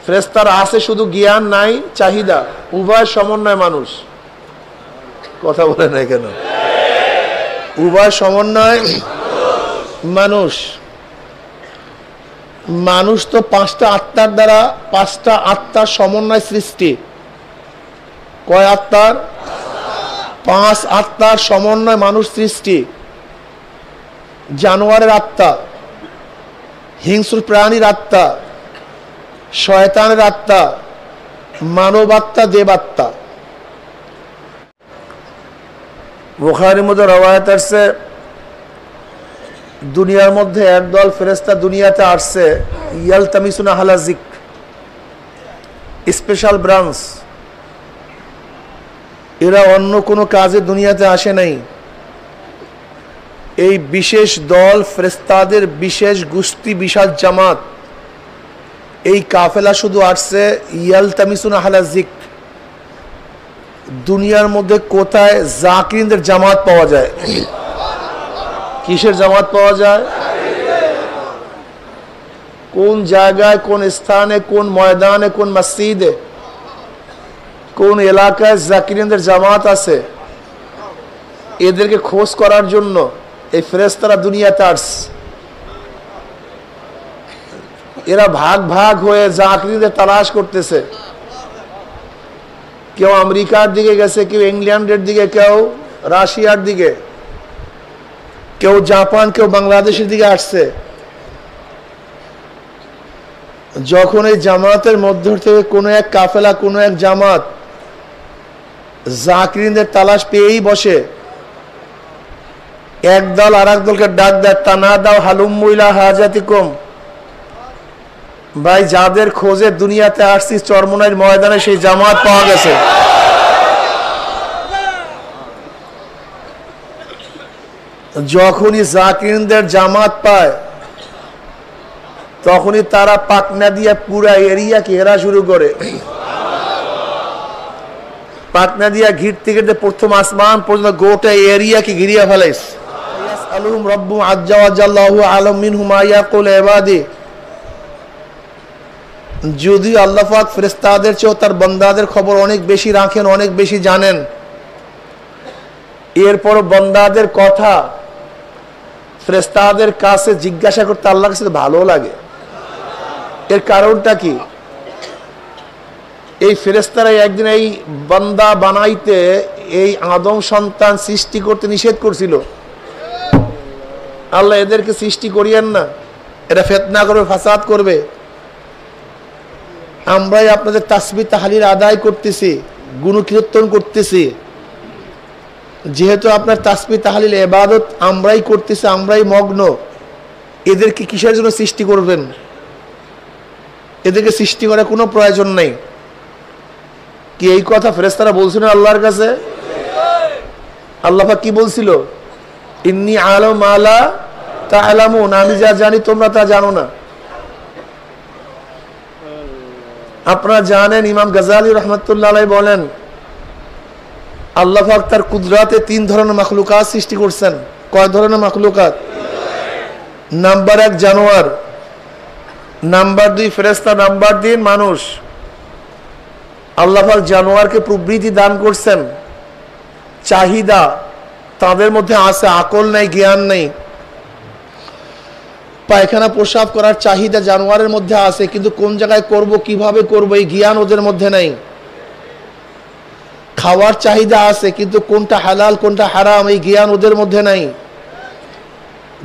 ফেরেশতার আছে শুধু জ্ঞান নাই চাহিদা, উভয় সমন্বয় মানুষ। কথা বলে না কেন? উভয় সমন্বয় মানুষ। মানুষ তো পাঁচটা আত্মার দ্বারা, পাঁচটা আত্মার সমন্বয় সৃষ্টি। কয় আত্মার? পাঁচ আত্মার সমন্বয় মানুষ সৃষ্টি। জানোয়ারের আত্মা, হিংস্র প্রাণীর আত্মা, শয়তানের আত্মা, মানব আত্মা, দেবাত্মা। বুখারীর মধ্যে রওয়ায়াত আসছে, দুনিয়ার মধ্যে একদল ফেরেশতা দুনিয়াতে আসছে, ইয়ালতামিসুনা আহলা যিকর, স্পেশাল ব্রাঞ্চ। এরা অন্য কোনো কাজে দুনিয়াতে আসে নাই। এই বিশেষ দল ফেরেশতাদের বিশেষ গোষ্ঠী, বিশাল জামাত, এই কাফেলা শুধু আসছে ইয়ালতামিসুনা আহলা যিকর। দুনিয়ার মধ্যে কোথায় জাকিরিনদের জামাত পাওয়া যায়? কিসের জামাত পাওয়া যায়? কোন জায়গায়, কোন স্থানে, কোন ময়দানে, কোন মসজিদে, কোন এলাকায় জাকিরিনদের জামাত আছে, এদেরকে খোঁজ করার জন্য এই ফেরেশতারা দুনিয়াতে আসছে। এরা ভাগ ভাগ হয়ে জাকিরিনদের তালাশ করতেছে। কেউ আমেরিকার দিকে গেছে, কেউ ইংল্যান্ডের দিকে, কেউ রাশিয়ার দিকে, কেউ জাপান, কেউ বাংলাদেশের দিকে আসছে। যখন এই জামাতের মধ্য থেকে কোনো এক কাফেলা, কোনো এক জামাত জাকিরিনদের তালাশ পেয়েই বসে, এক দল আর এক দলকে ডাক দেয়, তানাদাও হালুম্মু ইলা হাজাতিকুম, ভাই যাদের খোঁজে দুনিয়াতে আসছি চরমনাইয়ের ময়দানে সেই জামাত পাওয়া গেছে। যখনই জাকিরিনদের জামাত পায় তখনই তারা পাকনা দিয়ে পুরা এরিয়াকে ঘেরা শুরু করে। পাকনা দিয়া ঘিরতে ঘিরতে প্রথম আসমান পর্যন্ত গোটা এরিয়াকে ঘিরিয়ে ফেলাইছে। ইয়াসআলুহুম রাব্বুহুম আজ্জা ওয়া জাল্লাহু আ'লামু মিনহুম মা ইয়াকুলু ইবাদি। যদি আল্লাহ পাক ফেরেশতাদের চেয়ে তার বান্দাদের খবর অনেক বেশি রাখেন, অনেক বেশি জানেন, এরপর বান্দাদের কথা ফেরেশতাদের কাছে জিজ্ঞাসা করতে আল্লাহর কাছে ভালো লাগে। এর কারণটা কি? এই ফেরেশতারা একদিন এই বান্দা বানাইতে, এই আদম সন্তান সৃষ্টি করতে নিষেধ করছিল। আল্লাহ এদেরকে সৃষ্টি করিয়েন না, এরা ফিতনা করবে, ফাসাদ করবে। আমরাই আপনাদের তাসবিহ তাহলিল আদায় করতেছি, গুণকীর্তন করতেছি। যেহেতু আপনার তাসবিহ তাহলিল ইবাদত আমরাই করতেছি, আমরাই মগ্ন, এদেরকে কিসের জন্য সৃষ্টি করবেন? এদেরকে সৃষ্টি করার কোনো প্রয়োজন নেই। কি এই কথা ফেরেশতারা বলছিলেন আল্লাহর কাছে? আল্লাহ পাক কি বলছিল? ইন্নী আ'লামু মা লা তা'লামুন, আমি যা জানি তোমরা তা জানো না। আপনারা জানেন, ইমাম গাজ্জালী রাহমাতুল্লাহ আলাইহি বলেন, আল্লাহ পাক তার কুদরতে তিন ধরনের মাখলুকাত সৃষ্টি করছেন। কয় ধরনের মাখলুকাত? নাম্বার 1 জানোয়ার, নাম্বার 2 ফেরেশতা, নাম্বার 3 মানুষ। আল্লাহ পাক জানোয়ারকে প্রবৃত্তি দান করছেন, চাহিদা তাদের মধ্যে আছে, আকল নাই, জ্ঞান নেই। পায়খানা প্রসাব করার চাহিদা জানোয়ারের মধ্যে আছে, কিন্তু কোন জায়গায় করব, কিভাবে করব, এই জ্ঞান ওদের মধ্যে নাই। খাওয়ার চাহিদা আছে, কিন্তু কোনটা হালাল কোনটা হারাম এই জ্ঞান ওদের মধ্যে নাই।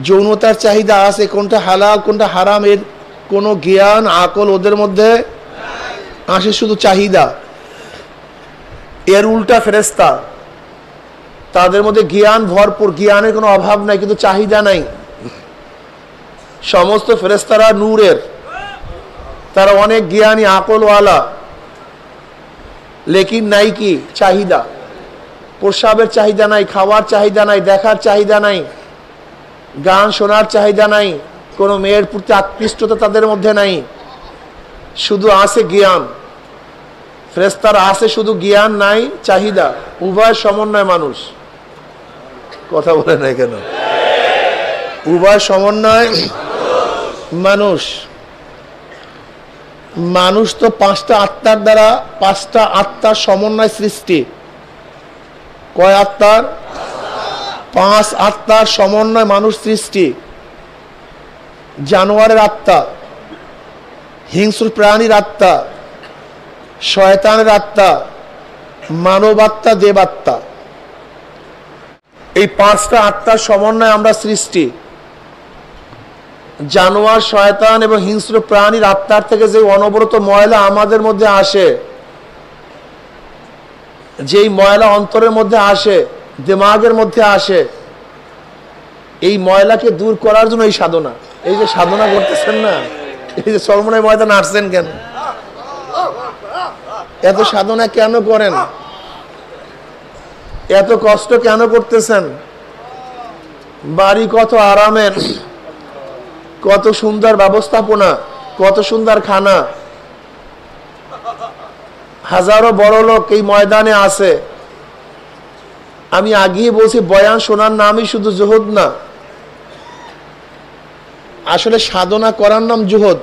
যৌনতার চাহিদা আছে, কোনটা হালাল কোনটা হারাম এর কোনো জ্ঞান আকল ওদের মধ্যে আসে, শুধু চাহিদা। এর উল্টা ফেরেশতা, তাদের মধ্যে জ্ঞান ভরপুর, জ্ঞানের কোনো অভাব নাই, কিন্তু চাহিদা নাই। সমস্ত ফেরেশতারা নূরের, তারা অনেক জ্ঞানী, আকলওয়ালা, লেকিন নাই কি চাহিদা। প্রসাবের চাহিদা নাই, খাওয়ার চাহিদা নাই, দেখার চাহিদা নাই, গান শোনার চাহিদা নাই, কোনো মেয়ের প্রতি আকৃষ্টতা তাদের মধ্যে নাই, শুধু আছে জ্ঞান। ফেরেশতারা আছে শুধু জ্ঞান, নাই চাহিদা, উভয় সমন্বয় মানুষ। কথা বলে না কেন? উভয় সমন্বয় মানুষ। মানুষ তো পাঁচটা আত্মার দ্বারা, পাঁচটা আত্মার সমন্বয় সৃষ্টি। কয় আত্মার? পাঁচ আত্মার সমন্বয় মানুষ সৃষ্টি। জানোয়ারের আত্মা, হিংস্র প্রাণীর আত্মা, শয়তানের আত্মা, মানব আত্মা, দেবাত্মা। এই পাঁচটা আত্মার সমন্বয়ে আমরা সৃষ্টি। জানোয়ার, শয়তান এবং হিংস্র প্রাণীর আত্মার থেকে যে অনবরত ময়লা আমাদের মধ্যে আসে, যেই ময়লা অন্তরের মধ্যে আসে, দিমাগের মধ্যে আসে, এই ময়লাকে দূর করার জন্য এই সাধনা। এই যে সাধনা করতেছেন না, এই যে চরমনাই ময়দানে আসছেন কেন? এত সাধনা কেন করেন? এত কষ্ট কেন করতেছেন? বাড়ি কত আরামের, কত সুন্দর ব্যবস্থাপনা, কত সুন্দর খানা, হাজারো বড় লোক এই ময়দানে আছে। আমি আগেই বলছি, বয়ান শোনার নামই শুধু জুহুদ না, আসলে সাধনা করার নাম জুহুদ।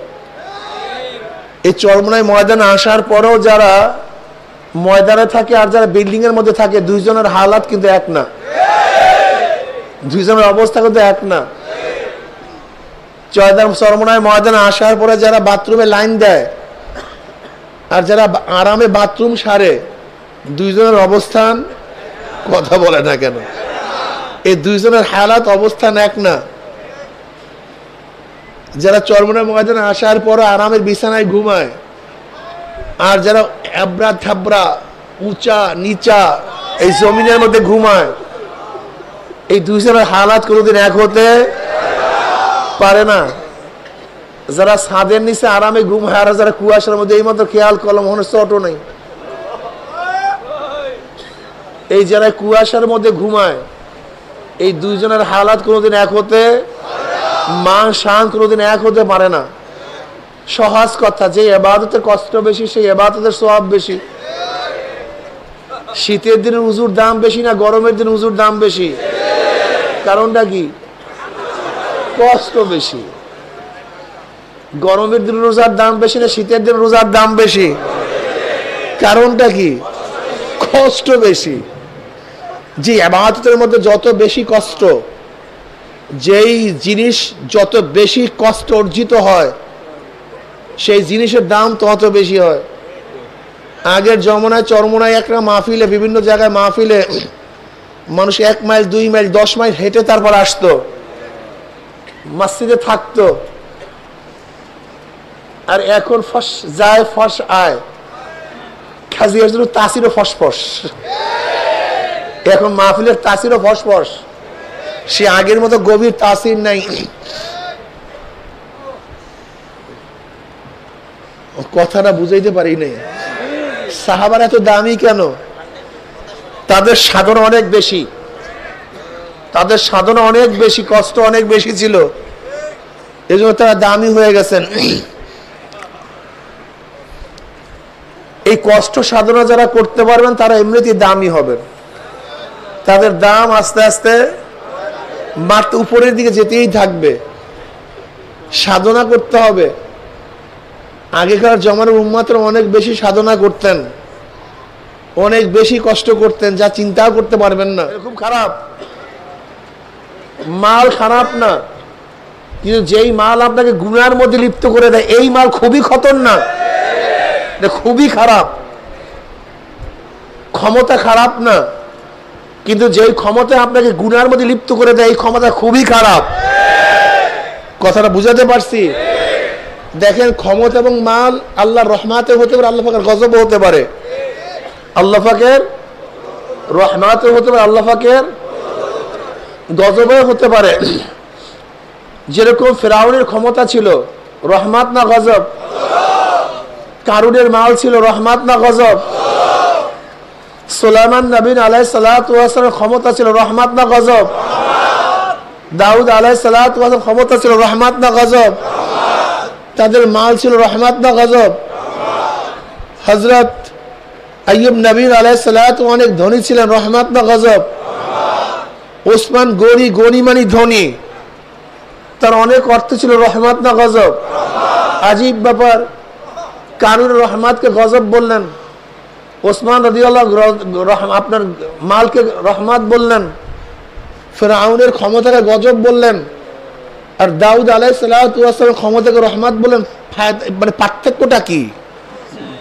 এই চরমনাই ময়দানে আসার পরেও যারা ময়দানে থাকে আর যারা বিল্ডিং এর মধ্যে থাকে, দুইজনের হালাত কিন্তু এক না, দুইজনের অবস্থা কিন্তু এক না। চরমনাই ময়দানে আসার পরে যারা বাথরুমে লাইন দেয় আর যারা আরামে বাথরুম সারে, দুইজনের অবস্থান, কথা বলে না কেন? এই দুইজনের হালাত অবস্থান এক না। যারা চরমনাই ময়দানে আসার পর আরামের বিছানায় ঘুমায় আর যারা এবড়া থাবড়া, উঁচা নিচা এই জমিনের মধ্যে ঘুমায়, এই দুইজনের হালাত কোনোদিন এক হতে পারে না। যারা ছাদের নিচে আরামে ঘুমায় আর যারা কুয়াশার মধ্যে, এই মাত্র খেয়াল করলাম মনে হচ্ছে অটো নেই, এই যারা কুয়াশার মধ্যে ঘুমায়, এই দুইজনের হালাত কোনোদিন এক হতে, মান শান কোনোদিন এক হতে পারে না। সহজ কথা, যে ইবাদতের কষ্ট বেশি সেই ইবাদতের সওয়াব বেশি। শীতের দিনে উজুর দাম বেশি না গরমের দিনে উজুর দাম বেশি? কারণটা কি? কষ্ট বেশি। গরমের দিনে রোজার দাম বেশি না শীতের দিনে রোজার দাম বেশি? কারণটা কি? কষ্ট বেশি। যে ইবাদতের মধ্যে যত বেশি কষ্ট, যেই জিনিস যত বেশি কষ্ট অর্জিত হয়, সেই জিনিসের দাম তত বেশি হয়। আগের জমানায় চরমনায় একটা মাহফিলে, বিভিন্ন জায়গায় মাহফিলে মানুষ 1 মাইল 2 মাইল 10 মাইল হেঁটে তারপর আসতো, মসজিদে থাকতো। আর এখন ফস যায় ফস আয়, খাজিয়ার জন্য তাসিরও ফসফস। এখন মাহফিলের তাসিরও ফসফস, সে আগের মতো গভীর তাসির নাই। কথাটা বুঝাইতে পারি নাই। সাহাবারা এত দামি কেন? তাদের সাধনা অনেক বেশি, তাদের সাধনা অনেক বেশি, কষ্ট অনেক বেশি ছিল, এই জন্য তারা দামি হয়ে গেছেন। এই কষ্ট সাধনা যারা করতে পারবেন তারা এমনিতেই দামি হবেন। তাদের দাম আস্তে আস্তে মাত্র উপরের দিকে যেতেই থাকবে। সাধনা করতে হবে। আগেকার জমানার উম্মতরা অনেক বেশি সাধনা করতেন, অনেক বেশি কষ্ট করতেন, যা চিন্তাও করতে পারবেন না। খুব খারাপ মাল, খারাপ না, কিন্তু যেই মাল আপনাকে গুনার মধ্যে লিপ্ত করে দেয়, এই মাল খুবই খতরনাক, খুবই খারাপ। ক্ষমতা খারাপ না, কিন্তু যেই ক্ষমতা আপনাকে গুনার মধ্যে লিপ্ত করে দেয়, এই ক্ষমতা খুবই খারাপ। কথাটা বুঝাতে পারছি? দেখেন, ক্ষমতা এবং মাল আল্লাহর রহমাতে হতে পারে, আল্লাহ পাকের গজবও হতে পারে। আল্লাহ পাকের রহমাতে হতে পারে, আল্লাহ পাকের গজবও হতে পারে। যেরকম ফিরাউনের ক্ষমতা ছিল, রহমত না গজব? কারুনের মাল ছিল, রহমত না গজব? সুলাইমান নবী আলাইহিস সালাতু ওয়াস সালামের ক্ষমতা ছিল, রহমত না গজব? দাউদ আলাইহিস সালাতু ওয়াস সালামের ক্ষমতা ছিল, রহমত না গজব? তাদের মাল ছিল, রহমত না গজব? হযরত আইয়ুব নবী আলাইহিস সালাতু অনেক ধনী ছিলেন, রহমত না গজব? ওসমান গনি, গনি মানে ধনী, তার অনেক অর্থ ছিল, রহমত না গজব? আজীব ব্যাপার। কারুনের রহমতকে গজব বললেন, ওসমান রাদিয়াল্লাহু আপনার মালকে রহমত বললেন, ফিরআউনের ক্ষমতাকে গজব বললেন, আর দাউদ আলাইহিস সালাতু ওয়াস সালামের ক্ষমতাকে রহমত বললেন। মানে পার্থক্যটা কি,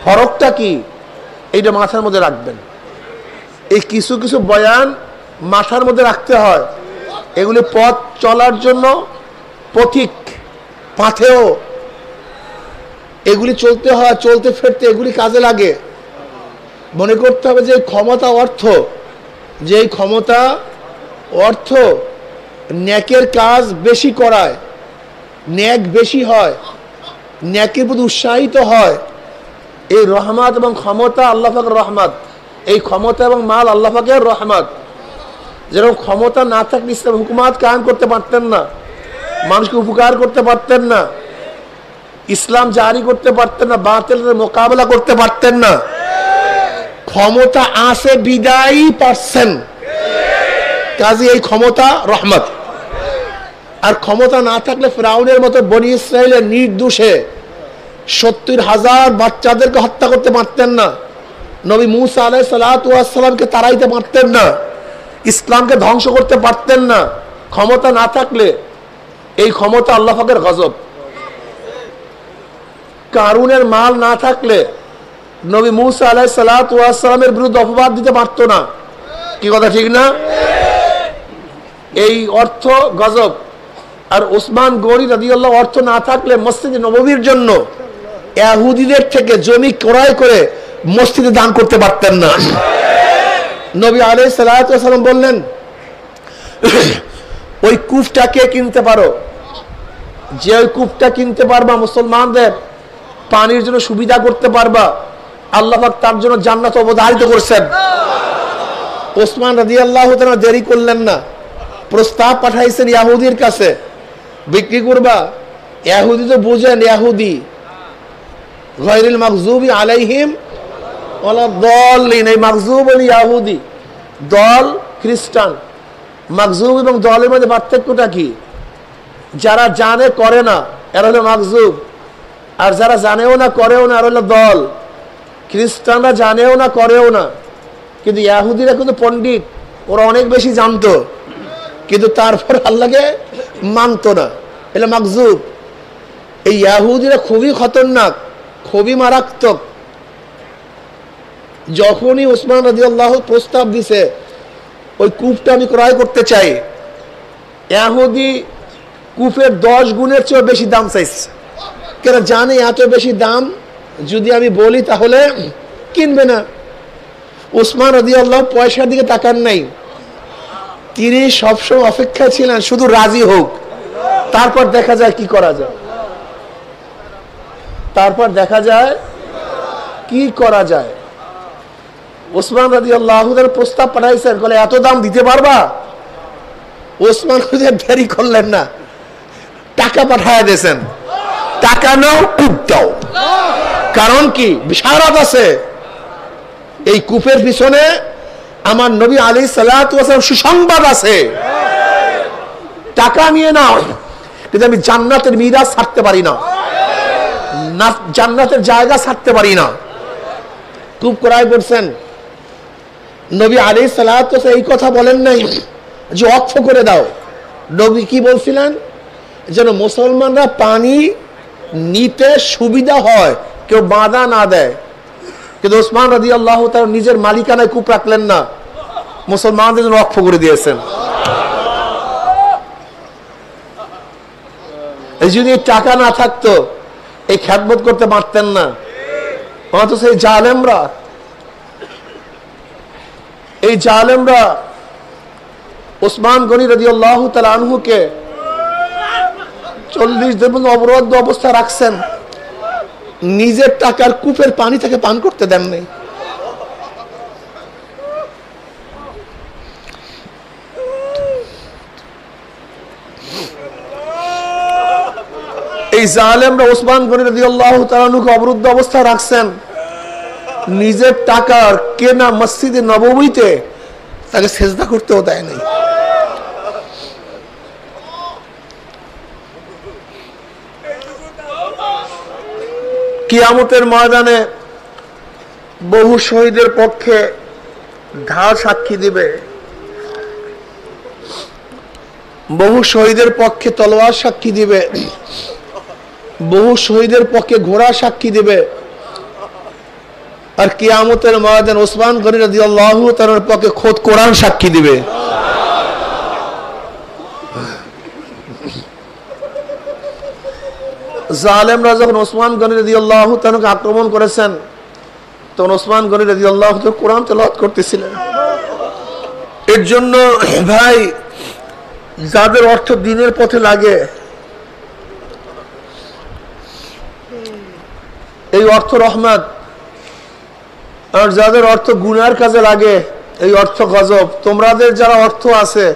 ফরকটা কি, এইটা মাথার মধ্যে রাখবেন। এই কিছু কিছু বয়ান মাথার মধ্যে রাখতে হয়। এগুলি পথ চলার জন্য পথিক, পাথেও এগুলি চলতে হয়, চলতে ফিরতে এগুলি কাজে লাগে। মনে করতে হবে যে ক্ষমতা অর্থ, যে ক্ষমতা অর্থ ন্যাকের কাজ বেশি করায়, ন্যাক বেশি হয়, ন্যাকের প্রতি উৎসাহিত হয়। এই রহমত এবং ক্ষমতা আল্লাহ পাকের রহমত, এই ক্ষমতা এবং মাল আল্লাহ পাকের রহমত। যেরকম ক্ষমতা না থাকলে ইসলাম হুকুমাত কায়েম করতে পারতেন না, মানুষকে উপকার করতে পারতেন না, ইসলাম জারি করতে পারতেন না, বাতিলের মোকাবেলা করতে পারতেন না। ক্ষমতা আছে বিদায়ী পারছেন, কাজে এই ক্ষমতা রহমত। আর ক্ষমতা না থাকলে ফিরআউনের মতো বনি ইসরাইলের নির্দোষে 70,000 বাচ্চাদেরকে হত্যা করতে পারতেন না, নবী মুসা আলাইহিস সালাতু ওয়াস সালামকে তাড়াইতে পারতেন না, ইসলামকে ধ্বংস করতে পারতেন না। ক্ষমতা না থাকলে এই ক্ষমতা আল্লাহ পাকের গজব। কারুনের মাল না থাকলে নবী মুসা আলাইহিস সালাতু ওয়াস সালামের বিরুদ্ধে অপবাদ দিতে পারতো না। কি কথা ঠিক না? এই অর্থ গজব। আর ওসমান গনি রাদিয়াল্লাহু অর্থ না থাকলে মসজিদে নববীর জন্য ইহুদিদের থেকে জমি ক্রয় করে মসজিদে দান করতে পারতেন না। নবী আলাইহিস সালাতু ওয়াস সালাম বললেন, ওই কূপটাকে কিনতে পারো, যে ওই কূপটা কিনতে পারবা, মুসলমানদের পানির জন্য সুবিধা করতে পারবা, আল্লাহ পাক তার জন্য জান্নাত অবধারিত করেছেন। ওসমান রাদিয়াল্লাহু তাআলা দেরি করলেন না, প্রস্তাব পাঠাইছেন ইহুদির কাছে, বিক্রি করবা। ইহুদি তো বুঝেন, ইহুদি গায়রুল মাগযুবি আলাইহিম ওয়ালা দাল্লিন। এই মাগযুব হল ইহুদি, দল খ্রিস্টান। মাগযুব এবং দলের মধ্যে পার্থক্যটা কি? যারা জানে করে না এরা হলো মাগযুব, আর যারা জানেও না করেও না এরা হলো দল। খ্রিস্টানরা জানেও না করেও না, কিন্তু ইহুদিরা কিন্তু পণ্ডিত, ওরা অনেক বেশি জানতো, কিন্তু তারপর আল্লাহকে মানতো না, এটা মাগযুব। এই ইহুদিরা খুবই খতরনাক, খুবই মারাত্মক। যখনই ওসমান রাদিয়াল্লাহু প্রস্তাব দিছে ওই কূপটা আমি ক্রয় করতে চাই, ইহুদি কূপের 10 গুণের চেয়ে বেশি দাম চাইছে। কেন জানে এত বেশি দাম যদি আমি বলি তাহলে কিনবে না। ওসমান রাদিয়াল্লাহু পয়সার দিকে তাকান নাই, তিনি সবসময় অপেক্ষায় ছিলেন শুধু রাজি হোক, তারপর দেখা যায় কি করা যায়, তারপর দেখা যায় কি করা যায়। ওসমান রাদিয়াল্লাহু তাআলা প্রস্তাব পাঠাইছেন, বলে এত দাম দিতে পারবা? ওসমান দেরি করলেন না, টাকা পাঠায় দিয়েছেন, টাকা নাও কূপ দাও। কারণ কি? বিশারত আছে, এই কূপের পিছনে আমার নবী আলাইহিস সালাতু ওয়াস সালাম সুসংবাদ আছে। টাকা নিয়ে নাও, কিন্তু আমি জান্নাতের মিরাজ ছাড়তে পারি না, জান্নাতের জায়গা ছাড়তে পারি না। কূপ ক্রয় করছেন। নবী আলাইহিস সালাতু ওয়াস সালাম এই কথা বলেন নাই যে ওয়াকফ করে দাও। নবী কি বলছিলেন? যেন মুসলমানরা পানি নিতে সুবিধা হয়, কেউ বাধা না দেয়। কিন্তু ওসমান রাদিয়াল্লাহু তাআলা নিজের মালিকানায় কূপ রাখলেন না, মুসলমানদের জন্য ওয়াকফ করে দিয়েছেন। এই যদি টাকা না থাকতো এই খেদমত করতে পারতেন না। অথচ এই জালেমরা ওসমান গনি রাদিয়াল্লাহু তাআলা আনহুকে 40 দিন অবরুদ্ধ অবস্থা রাখছেন, নিজের টাকার কূপের পানি থেকে পান করতে দেন নাই। এই জালেমরা ওসমান গনি রাদিয়াল্লাহু তাআলা আনহুকে অবরুদ্ধ অবস্থা রাখছেন, নিজের টাকার কেনা মসজিদে নববীতে তাকে সেজদা করতেও দেয় নাই। কিয়ামতের ময়দানে বহু শহীদের পক্ষে ঢাল সাক্ষী দিবে, বহু শহীদের পক্ষে তলোয়ার সাক্ষী দিবে, বহু শহীদের পক্ষে ঘোড়া সাক্ষী দিবে। আর কিয়ামতের ময়দানে ওসমান গনি রাদিয়াল্লাহু তাআলার পক্ষে খোদ কোরআন সাক্ষী দিবে। জালেমরা যখন ওসমান গনি রাদিয়াল্লাহু তাআলাকে আক্রমণ করেছেন, তখন ওসমান গনি রাদিয়াল্লাহু তাআলা কোরআন তেলাওয়াত করতেছিলেন। এর জন্য ভাই, যাদের অর্থ দ্বীনের পথে লাগে, এই অর্থ রহমত, আর যাদের অর্থ গুনার কাজে লাগে এই অর্থ গজব। তোমাদের যারা অর্থ আছে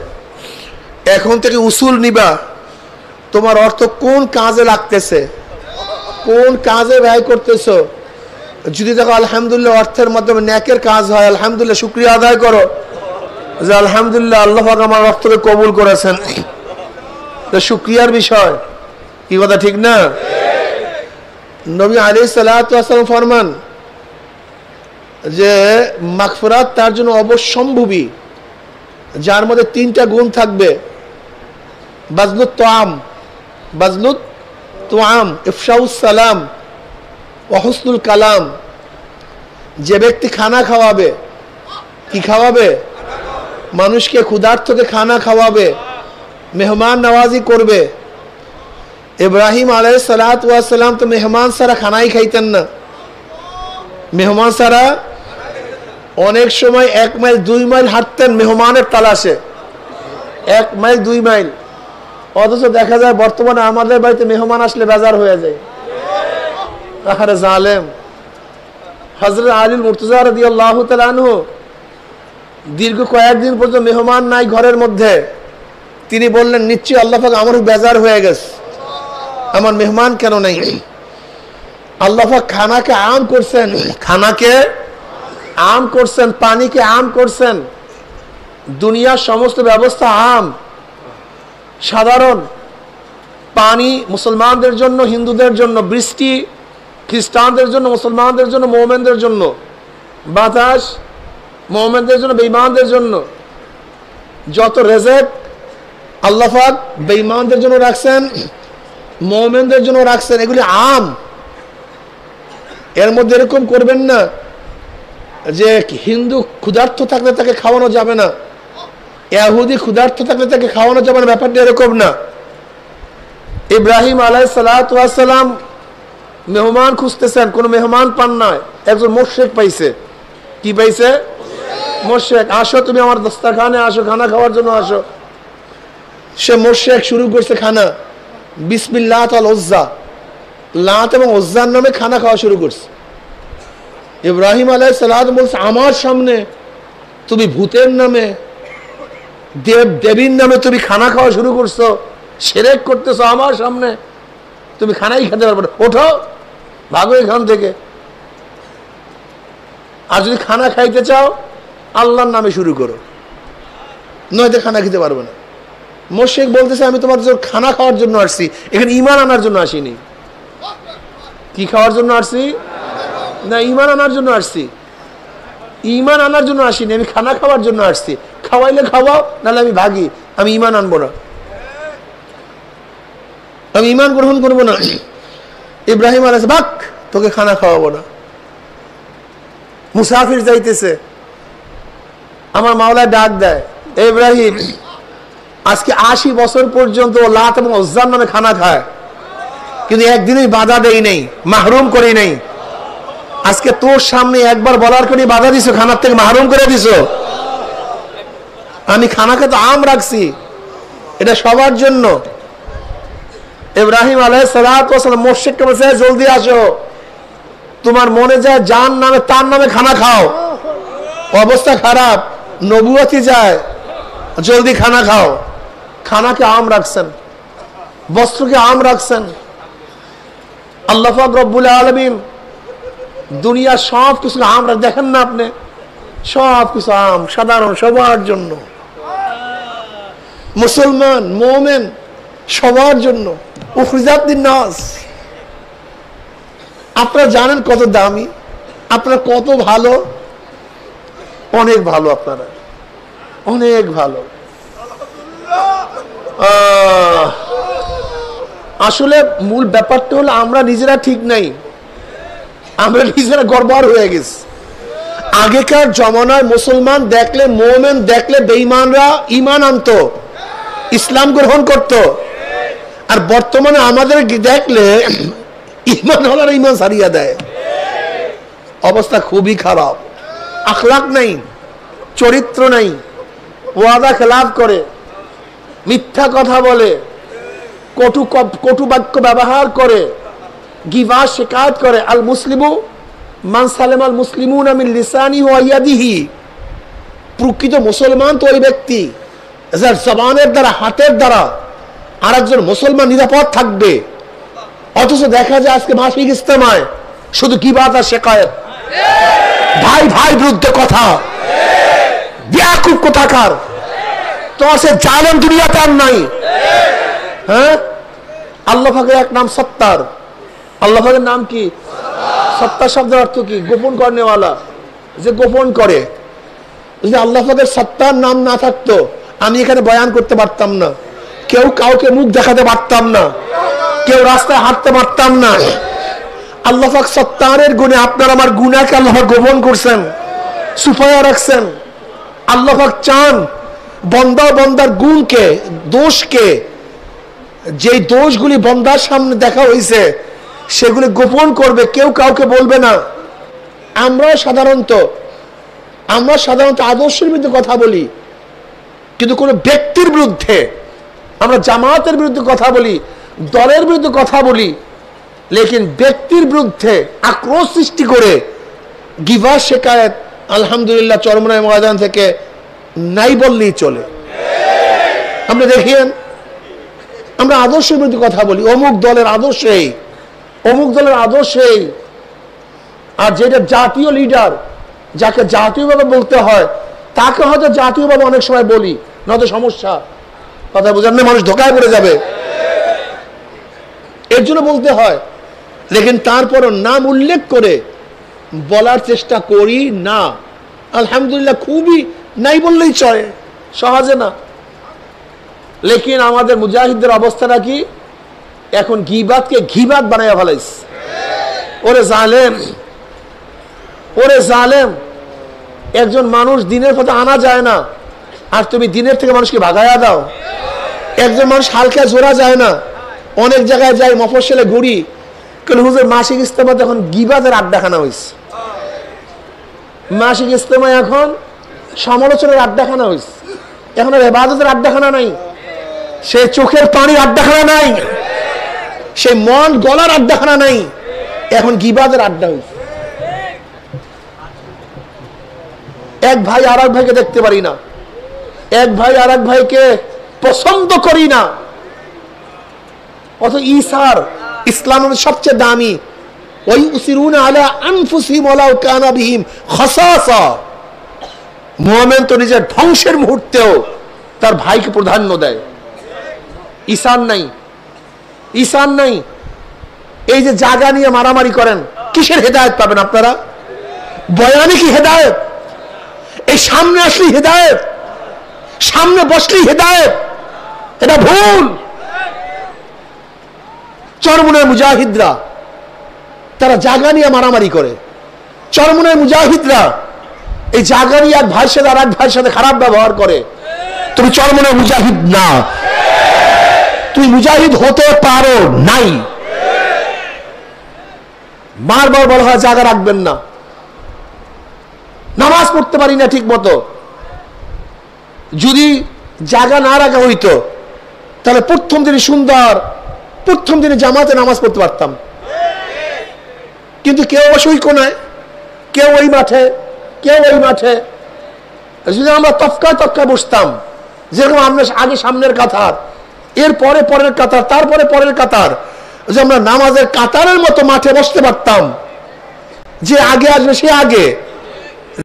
এখন থেকে উসুল নিবা, তোমার অর্থ কোন কাজে লাগতেছে, কোন কাজে ব্যয় করতেছো। যদি দেখো আলহামদুলিল্লাহ অর্থের মাধ্যমে নেকের কাজ হয়, আলহামদুলিল্লাহ শুকরিয়া আদায় করো যে আলহামদুলিল্লাহ আল্লাহ পাক আমার অর্থকে কবুল করেছেন। শুকরিয়ার বিষয়, কি কথা ঠিক না? নবী আলাইহিস সালাতু ওয়াস সালাম ফরমান যে মাগফিরাত তার জন্য অবশ্যম্ভাবী যার মধ্যে তিনটা গুণ থাকবে: বাজলুত তোয়াম, বাজলুত তোয়াম, ইফশাউস সালাম ওয়া হুসনুল কালাম। যে ব্যক্তি খানা খাওয়াবে, কি খাওয়াবে? মানুষকে ক্ষুধার্তকে খানা খাওয়াবে, মেহমান নওয়াজি করবে। ইব্রাহিম আলাইহিস সালাতু ওয়াস সালাম তো মেহমান ছাড়া খানাই খাইতেন না। মেহমান ছাড়া অনেক সময় 1 মাইল 2 মাইল হাঁটতেন মেহমানের তালাশে, 1 মাইল 2 মাইল। অথচ দেখা যায় বর্তমানে আমাদের বাড়িতে মেহমান আসলে বেজার হয়ে যায়। আরে জালেম! হযরত আলী মুর্তজা রাদিয়াল্লাহু তাআলা আনহু দীর্ঘ কয়েকদিন পর্যন্ত মেহমান নাই ঘরের মধ্যে। তিনি বললেন, নিশ্চয়ই আল্লাহ পাক আমার বেজার হয়ে গেছে, আমার মেহমান কেন নাই। আল্লাহ পাক খানাকে আম করছেন, খানাকে আম করছেন, পানিকে আম করছেন। দুনিয়ার সমস্ত ব্যবস্থা আম, সাধারণ। পানি মুসলমানদের জন্য, হিন্দুদের জন্য, বৃষ্টি খ্রিস্টানদের জন্য, মুসলমানদের জন্য, মুমিনদের জন্য, বাতাস মুমিনদের জন্য, বেঈমানদের জন্য। যত রিজিক আল্লাহ পাক বেঈমানদের জন্য রাখছেন, মুমিনদের জন্য রাখছেন, এগুলি আম। এর মধ্যে এরকম করবেন না যে হিন্দু ক্ষুধার্ত থাকলে তাকে খাওয়ানো যাবে না, ইহুদি ক্ষুধার্ত থাকলে তাকে খাওয়ানো যাবে না, ব্যাপারটা এরকম না। ইব্রাহিম আলাইহিস সালাতু ওয়াস সালাম মেহমান খুঁজতেছেন, কোনো মেহমান পান না, একজন মুশরিক পাইছে। কি পাইছে? মুশরিক। আসো তুমি আমার দস্তরখানে আসো, খানা খাওয়ার জন্য আসো। সে মুশরিক শুরু করছে খানা, বিসমিল্লাহ আল উজ্জা, লাত এবং উজ্জার নামে খানা খাওয়া শুরু করছে। ইব্রাহিম আলাইহিস সালাম বলছে, আমার সামনে তুমি ভূতের নামে, দেব দেবীর নামে তুমি খানা খাওয়া শুরু করছো, শিরক করতেছো আমার সামনে, তুমি খানাই খেতে পারবে না, ওঠো ভাগো এখান থেকে। আর যদি খানা খাইতে চাও আল্লাহর নামে শুরু করো, নয়তো খানা খেতে পারবে না। মুশরিক বলতেছে, আমি তোমার খানা খাওয়ার জন্য আসছি, এখানে ঈমান আনার জন্য আসিনি। কি খাওয়ার জন্য আসছি? না, ঈমান আনার জন্য আসছি। ঈমান আনার জন্য আসিনি, আমি খানা খাওয়ার জন্য আসছি। খাওয়াইলে খাওয়াও, নাহলে আমি ভাগি, আমি ঈমান আনবো না, আমি ঈমান গ্রহণ করবো না। ইব্রাহিম আলাইহিস সালাম, ভাগ, তোকে খানা খাওয়াবো না। মুসাফির যাইতেছে, আমার মাওলা ডাক দেয়, ইব্রাহিম আজকে 80 বছর পর্যন্ত লাত এবং উজ্জার নামে খানা খায়, কিন্তু একদিনই বাধা দেই নেই, মাহরুম করি নাই। আজকে তোর সামনে একবার বলার করে বাধা দিছো, খানার থেকে মাহরুম করে দিছো। আমি খানা খেতে আম রাখছি, এটা সবার জন্য। ইব্রাহিম আলাইহিস সালাতু ওয়াস সালাম মুশরিককে বলছে, জলদি আসো, তোমার মনে যায় জান নামে তার নামে খানা খাও, অবস্থা খারাপ, নবুয়তি যায়, জলদি খানা খাও। খানাকে আম রাখছেন, বস্ত্রকে আম রাখছেন। আল্লাহ পাক রব্বুল আলামিন দুনিয়ার সব কিছু আম রাখ, দেখেন না আপনি, সব কিছু আম, সাধারণ, সবার জন্য, মুসলমান মুমিন সবার জন্য। উখরিজাত লিন-নাস, আপনারা জানেন কত দামি, আপনারা কত ভালো, অনেক ভালো, আপনারা অনেক ভালো। আসলে মূল ব্যাপারটা হলো আমরা নিজেরা ঠিক নাই, আমরা নিজেরা গড়বড় হয়ে গেছি। আগেকার জমানায় মুসলমান দেখলে, মোমেন দেখলে বেঈমানরা ঈমান আনতো, ইসলাম গ্রহণ করত। আর বর্তমানে আমাদের দেখলে ঈমান হলার ঈমান সারিয়া দেয়। অবস্থা খুবই খারাপ, আখলাক নাই, চরিত্র নাই, ওয়াদা খেলাফ করে, মিথ্যা কথা বলে, কটু বাক্য ব্যবহার করে, গিবা শিকায়ত করে। আল মুসলিমু মান সালাম আল মুসলিমুনা মিন লিসানিহি ওয়া ইয়াদিহি। প্রকৃত মুসলমান তো ওই ব্যক্তি যার জবানের দ্বারা, হাতের দ্বারা আরেকজন মুসলমান নিরাপদ থাকবে। অথচ দেখা যায় আজকে মাসিক ইজতেমায় শুধু গিবাত আর শিকায়ত, ভাই ভাই বিরুদ্ধে কথা, বেয়াকুব কোথাকার। তোমার সে জালেম দুনিয়াতে আর নাই। হ্যাঁ, আল্লাহ পাকের এক নাম সত্তার। আল্লাহ পাকের নাম কি? সত্তার শব্দের অর্থ কি? গোপন করনেওয়ালা, যে গোপন করে। যদি আল্লাহ পাকের সত্তার নাম না থাকতো আমি এখানে বয়ান করতে পারতাম না, কেউ কাউকে মুখ দেখাতে পারতাম না, কেউ রাস্তায় হাঁটতে পারতাম না। আল্লাহ পাক সত্তারের গুণে আপনার আমার গুনাহকে আল্লাহ পাক গোপন করছেন, সুফায়া রাখছেন। আল্লাহ পাক চান বান্দা বান্দার গুণকে, দোষকে, যেই দোষগুলি বান্দার সামনে দেখা হয়েছে সেগুলি গোপন করবে, কেউ কাউকে বলবে না। আমরা সাধারণত আদর্শের বিরুদ্ধে কথা বলি, কিন্তু কোন ব্যক্তির বিরুদ্ধে, আমরা জামাতের বিরুদ্ধে কথা বলি, দলের বিরুদ্ধে কথা বলি, লেকিন ব্যক্তির বিরুদ্ধে আক্রোশ সৃষ্টি করে গিবা শিকায়ত আলহামদুলিল্লাহ চরমনাই ময়দান থেকে নাই বললেই চলে। আমরা দেখেন, আমরা আদর্শের বিরুদ্ধে কথা বলি, অমুক দলের আদর্শে, অমুক দলের আদর্শে। আর যেটা জাতীয় লিডার, যাকে জাতীয়ভাবে বলতে হয়, তাকে হয়তো জাতীয়ভাবে অনেক সময় বলি, নয়তো সমস্যা। কথা বোঝেন না? মানুষ ধোকায় পড়ে যাবে, এর জন্য বলতে হয়। লেকিন তারপরও নাম উল্লেখ করে বলার চেষ্টা করি না। আলহামদুলিল্লাহ, খুবই নাই বললেই চলে, সহজে না। লেকিন আমাদের মুজাহিদদের অবস্থাটা কি? এখন গীবাতকে ঘিবাত বানাইয়া ফেলাইছে। ওরে জালেম, ওরে জালেম, একজন মানুষ দিনের পথে আনা যায় না, আর তুমি দিনের থেকে মানুষকে ভাগাইয়া দাও। একজন মানুষ হালকা জোড়া যায় না, অনেক জায়গায় যাই, মফস্বলে ঘুরি, কিন্তু হুজুর মাসিক ইজতেমাতে এখন গীবাতের আড্ডাখানা হয়েছে। মাসিক ইজতেমায় এখন সমালোচনার আড্ডাখানা হয়েছে, এখন আর ইবাদতের আড্ডাখানা নাই, সে চোখের পানির আড্ডাখানা নাই, সে মন গলার আড্ডাখানা নাই, এখন গীবাতের আড্ডা হয়েছে। এক ভাই আর এক ভাইকে দেখতে পারি না, এক ভাই আর এক ভাইকে পছন্দ করি না। অথচ ইসার ইসলামের সবচেয়ে দামি, ওই উসিরুনা আলা আনফুসিহিম ওয়ালাউ কানা বিহিম খাসাসা। মুমিন তো নিজের ধ্বংসের মুহূর্তেও তার ভাইকে প্রাধান্য দেয়। ঈসান নাই, ঈসান নাই। এই যে জায়গা নিয়ে মারামারি করেন, কিসের হেদায়েত পাবেন আপনারা? বয়ানে কি হেদায়েত? এই সামনে আসলেই হেদায়েত, সামনে বসলেই হেদায়েত, এটা ভুল। চরমনায় মুজাহিদরা তারা জায়গা নিয়ে মারামারি করে। চরমনায় মুজাহিদরা এই জায়গা নিয়ে এক ভাইয়ের সাথে আর এক ভাইয়ের সাথে খারাপ ব্যবহার করে। তুমি চরমনায় মুজাহিদ না, তুমি মুজাহিদ হতে পারো নাই। বারবার বলা হয় জায়গা রাখবেন না, নামাজ পড়তে পারি না ঠিক মতো। যদি জায়গা না রাখা হইতো তাহলে প্রথম দিনে সুন্দর, প্রথম দিনে জামাতে নামাজ পড়তে পারতাম। কিন্তু কেউ অবশ্য ওই কোনায়, কেউ ওই মাঠে, কেউ ওই মাঠে। যদি আমরা তফকায় বসতাম, যেরকম আমরা আগে সামনের কাতার, এরপরে পরের কাতার, তারপরে পরের কাতার, যে আমরা নামাজের কাতারের মতো মাঠে বসতে পারতাম। যে আগে আসবে সে আগে,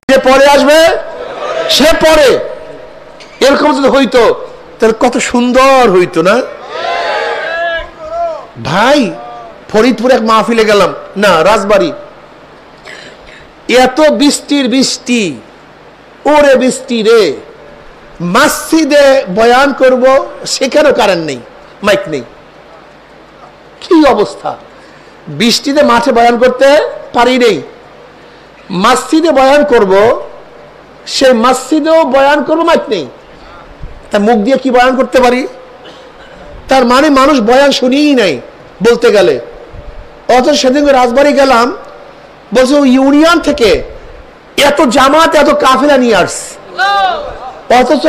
যে পরে আসবে সে পরে, এরকম যদি হইতো তাহলে কত সুন্দর হইতো না? ভাই, ফরিদপুর এক মাহফিলে গেলাম, না রাজবাড়ি, এত বৃষ্টি, ওরে বৃষ্টি রে, মসজিদে বয়ান করব সেখানেও কারেন্ট নেই, মাইক নেই, কি অবস্থা। বৃষ্টিতে মাঠে বয়ান করতে পারি নেই, মসজিদে বয়ান করব, সেই মসজিদেও বয়ান করব, মাইক নেই, তা মুখ দিয়ে কি বয়ান করতে পারি? তার মানে মানুষ বয়ান শুনিই নাই বলতে গেলে। অথচ সেদিন রাজবাড়ি গেলাম, বলছে ইউনিয়ন থেকে এত জামাত এত কাফেলা নিয়ে আসছে, অথচ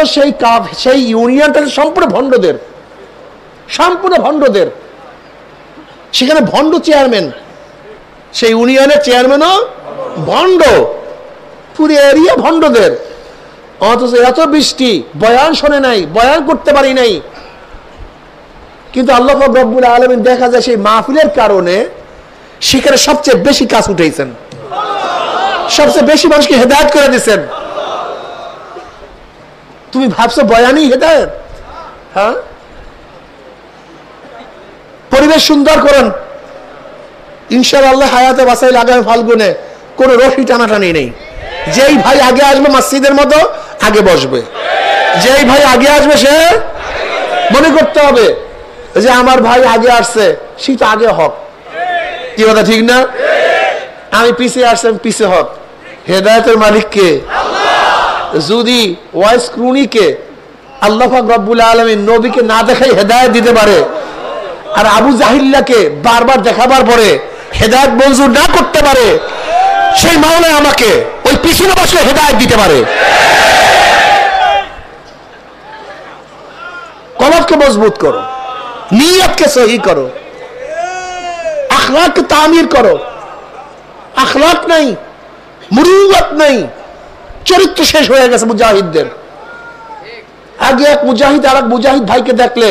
সেই ইউনিয়নটা সম্পূর্ণ ভণ্ডদের, সেখানে ভণ্ড চেয়ারম্যান, সেই ইউনিয়নের চেয়ারম্যানও ভণ্ড, পুরো এরিয়া ভণ্ডদের। অথচ এত বৃষ্টি, বয়ান শোনে নাই, বয়ান করতে পারি নাই। কিন্তু আল্লাহ পাক রব্বুল আলামিন দেখা যায় সেই মাহফিলের কারণে সেখানে সবচেয়ে বেশি কাজ উঠেছেন, সবচেয়ে বেশি মানুষকে হেদায়েত করে দিয়েছেন। তুমি ভাবছো বয়ানই হেদায়েত? হ্যাঁ, পরিবেশ সুন্দর করুন, ইনশাআল্লাহ হায়াতে বাঁচাইলে আগামী ফাল্গুনে কোন রশি টানাটানি নেই। যেই ভাই আগে আসবে মসজিদের মতো আগে বসবে, যেই ভাই আগে আসবে সে মনে করতে হবে যে আমার ভাই আগে আসছে, সে তো আগে হক। কি কথা ঠিক না? আমি পিছিয়ে আসছি, আমি পিছিয়ে হক। হেদায়েতের মালিক কে? যদি ওয়াইস ক্রুনিকে আল্লাহ পাক রব্বুল আলামিন নবীকে না দেখাই হেদায়েত দিতে পারে, আর আবু জাহিল্লাকে বারবার দেখাবার পরে হেদায়েত মঞ্জুর না করতে পারে, সেই মাওলা আমাকে ওই পিছনে বসে হেদায়েত দিতে পারে। কলবকে মজবুত করো, নিয়তকে সহি করো, আখলাককে তামির করো। আখলাক নাই, মুরুওয়াত নাই, চরিত্র শেষ হয়ে গেছে মুজাহিদদের। আগে এক মুজাহিদ আর এক মুজাহিদ ভাইকে দেখলে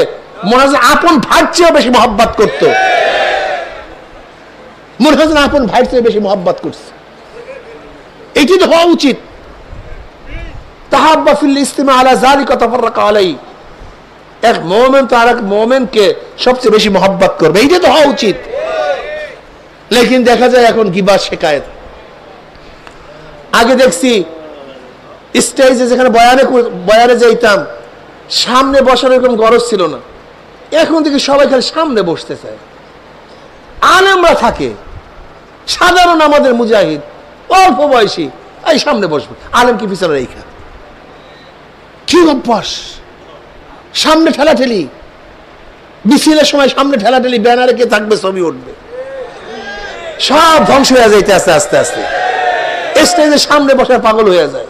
মনে হয় আপন ভাইয়ের চেয়ে বেশি মহব্বত করতো, মনে হয় আপন ভাইয়ের চেয়ে বেশি মহব্বত করছে। এটি তো হওয়া উচিত। তাহাব্বা ফিল ইস্তিমা আলা যালিকা তাফাররাকা আলাইহি, এক মুমিন তো আরেক মুমিনকে সবচেয়ে বেশি মহব্বত করবে, এইটা তো হওয়া উচিত। লেকিন দেখা যায় এখন গিবত শিকায়েত। আগে দেখছি স্টেজে যেখানে বয়ানে যাইতাম, সামনে বসার এরকম গরজ ছিল না, এখন থেকে সবাই খালি সামনে বসতে চায়। আলেমরা থাকে, সাধারণ আমাদের মুজাহিদ অল্প বয়সী, এই সামনে বসবে, আলেম কি পিছনে রেখা, কি অভ্যাস। সামনে ঠেলাঠেলি, মিছিলের সময় সামনে ঠেলাঠেলি, ব্যানারে কে থাকবে, ছবি উঠবে, সব ধ্বংস হয়ে যাইতে আস্তে আস্তে আস্তে স্টেজের সামনে বসার পাগল হয়ে যায়।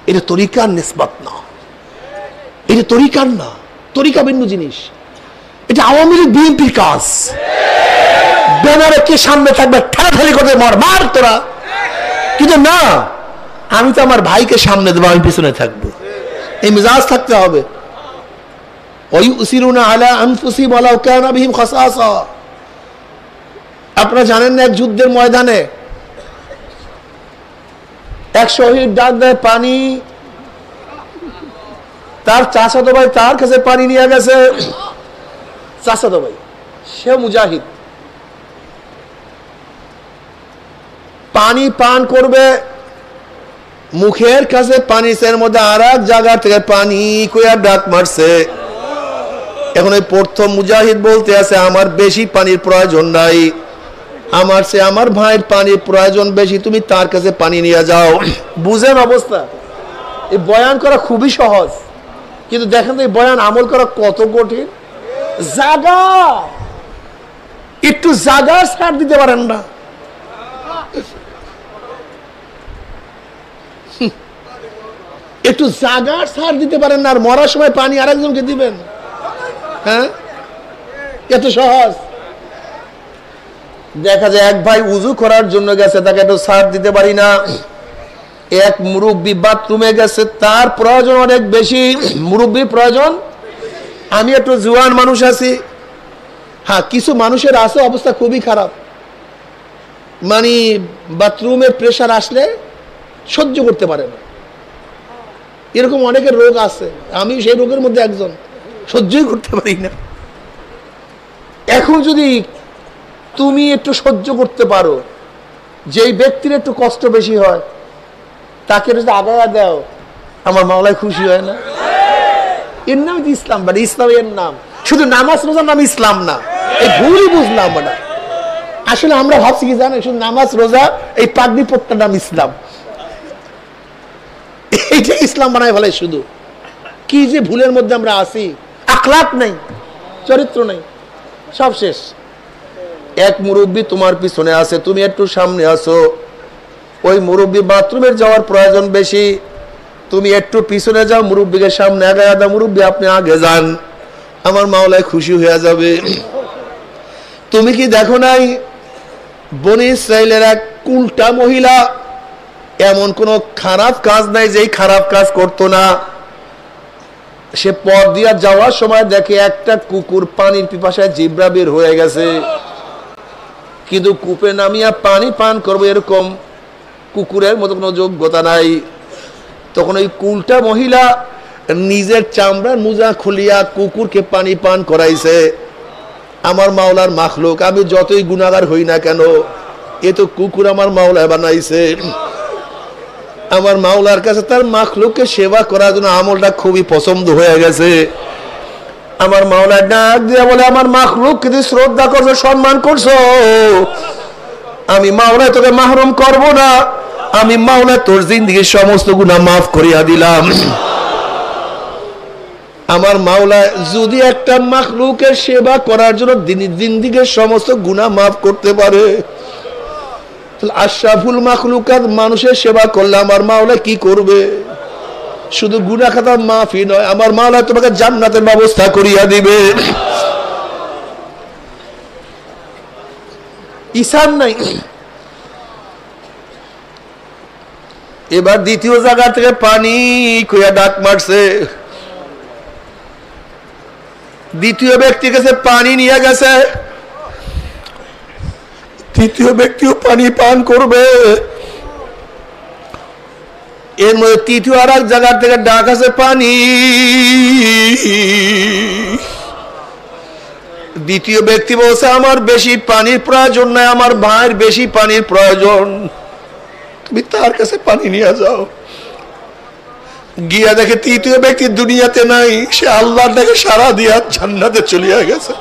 এটা তরিকার নিসবত না, এটা তরিকার না, তরিকা ভিন্ন জিনিস। এটা আওয়ামী লীগ বিএনপির কাজ। ব্যানারে কে সামনে থাকবে, ঠেলাঠেলি করতে মার তোরা। কিন্তু না, আমি তো আমার ভাইকে সামনে দেবো, আমি পিছনে থাকবো, এই মিজাজ থাকতে হবে। ওয়ায়ুসিরুনা আলা আনফুসিহিম ওয়ালাউ কানা বিহিম খাসাসা। আপনারা জানেন না, এক যুদ্ধের ময়দানে এক শহীদ ডাক দেয় পানি, তার চাচাতো ভাই তার কাছে পানি নিয়ে গেছে। চাচাতো ভাই সে মুজাহিদ, পানি পান করবে, মুখের কাছে পানি, এর মধ্যে আর এক জায়গা থেকে পানি কইয়া ডাক মারছে। এখন ওই প্রথম মুজাহিদ বলতে আছে, আমার বেশি পানির প্রয়োজন নাই, আমার সে আমার ভাইয়ের পানির প্রয়োজন বেশি, তুমি তার কাছে পানি নিয়ে যাও। বুঝেন অবস্থা? এই বয়ান করা খুবই সহজ, কিন্তু দেখেন তো এই বয়ান আমল করা কত কঠিন। জাগা, একটু জাগা ছাড় দিতে পারেন না। একটু জাগা ছাড় দিতে পারেন না, আর মরার সময় পানি আরেকজনকে দিবেন? হ্যাঁ, এত সহজ। দেখা যায় এক ভাই উজু করার জন্য গেছে, তাকে একটু ছাড় দিতে পারি না। এক মুরব্বী বাথরুমে গেছে, তার প্রয়োজন অনেক বেশি, মুরব্বীর প্রয়োজন। আমি একটু জোয়ান মানুষ আছি, হ্যাঁ কিছু মানুষের আছে অবস্থা খুবই খারাপ, মানে বাথরুমের প্রেশার আসলে সহ্য করতে পারে না, এরকম অনেকের রোগ আছে, আমি সেই রোগের মধ্যে একজন, সহ্যই করতে পারি না। এখন যদি তুমি একটু সহ্য করতে পারো, যেই ব্যক্তির একটু কষ্ট বেশি হয় তাকে যদি আগায়া দাও, আমার মাওলায় খুশি হয় না? এর নাম ইসলাম। বাট ইসলাম এর নাম, শুধু নামাজ রোজার নাম ইসলাম না। এই ভুলই বুঝলাম না। আসলে আমরা ভাবছি কি জানেন, শুধু নামাজ রোজা এই পাগড়ি পট্টার নাম ইসলাম, এইটা ইসলাম বানায় ফেলে। শুধু কি যে ভুলের মধ্যে আমরা আছি, আখলাক নেই, চরিত্র নেই, সব শেষ। এক মুরব্বী তোমার পিছনে আছে, তুমি একটু সামনে আসো, ওই মুরব্বী বাথরুমের যাওয়ার প্রয়োজন বেশি, তুমি একটু পিছনে যাও, মুরব্বীকে সামনে আগে দাও, মুরব্বী আপনি আগে যান, আমার মাওলায় খুশি হয়ে যাবে। তুমি কি দেখো নাই বনি ইসরাইলের এক উল্টা মহিলা, এমন কোন খারাপ কাজ নাই যেই খারাপ কাজ করতো না। সে পথ দিয়া যাওয়ার সময় দেখে একটা কুকুর পানির পিপাসায় জিব্রা বের হয়ে গেছে, কিন্তু কূপে নামিয়া পানি পান করবে এরকম কুকুরের মতো কোনো যোগ্যতা নাই। তখন ওই উল্টা মহিলা নিজের চামড়ার মোজা খুলিয়া কুকুরকে পানি পান করাইছে। আমার মাওলার মাখলুক, আমি যতই গুনাহগার হই না কেন, এ তো কুকুর আমার মাওলা বানাইছে। আমার মাওলার কাছে তার মাখলুককে সেবা করার জন্য আমলটা খুবই পছন্দ হয়ে গেছে। আমার মাওলা ডাক দিয়া বলে, আমার মাখলুক কিন্তু শ্রদ্ধা করছো, সম্মান করছো, আমি মাওলা তোকে মাহরুম করব না, আমি মাওলা তোর জিন্দেগীর সমস্ত গুনাহ মাফ করিয়া দিলাম। আমার মাওলা যদি একটা মাখলুকের সেবা করার জন্য জিন্দেগীর সমস্ত গুনাহ মাফ করতে পারে, আশরাফুল মাখলুকাত মানুষের সেবা করলে আমার মাওলা কি করবে? শুধু গুনাহ খাতা মাফই নয়, আমার মাওলা তোমাকে জান্নাতের ব্যবস্থা করিয়া দিবে। ঈসান নাই। এবার দ্বিতীয় জায়গা থেকে পানি কইয়া ডাক মারছে, দ্বিতীয় ব্যক্তির কাছে পানি নিয়ে গেছে, তৃতীয় ব্যক্তিও পানি পান করবে। এর মধ্যে তৃতীয় আর এক জায়গা থেকে ডাক আছে পানি। দ্বিতীয় ব্যক্তি বলছে, আমার বেশি পানির প্রয়োজন নাই, আমার ভাইয়ের বেশি পানির প্রয়োজন, তুমি তার কাছে পানি নিয়ে যাও। গিয়া দেখে তৃতীয় ব্যক্তি দুনিয়াতে নাই, সে আল্লাহর ডাকে সারা দিয়া জান্নাতে চলিয়া গেছে।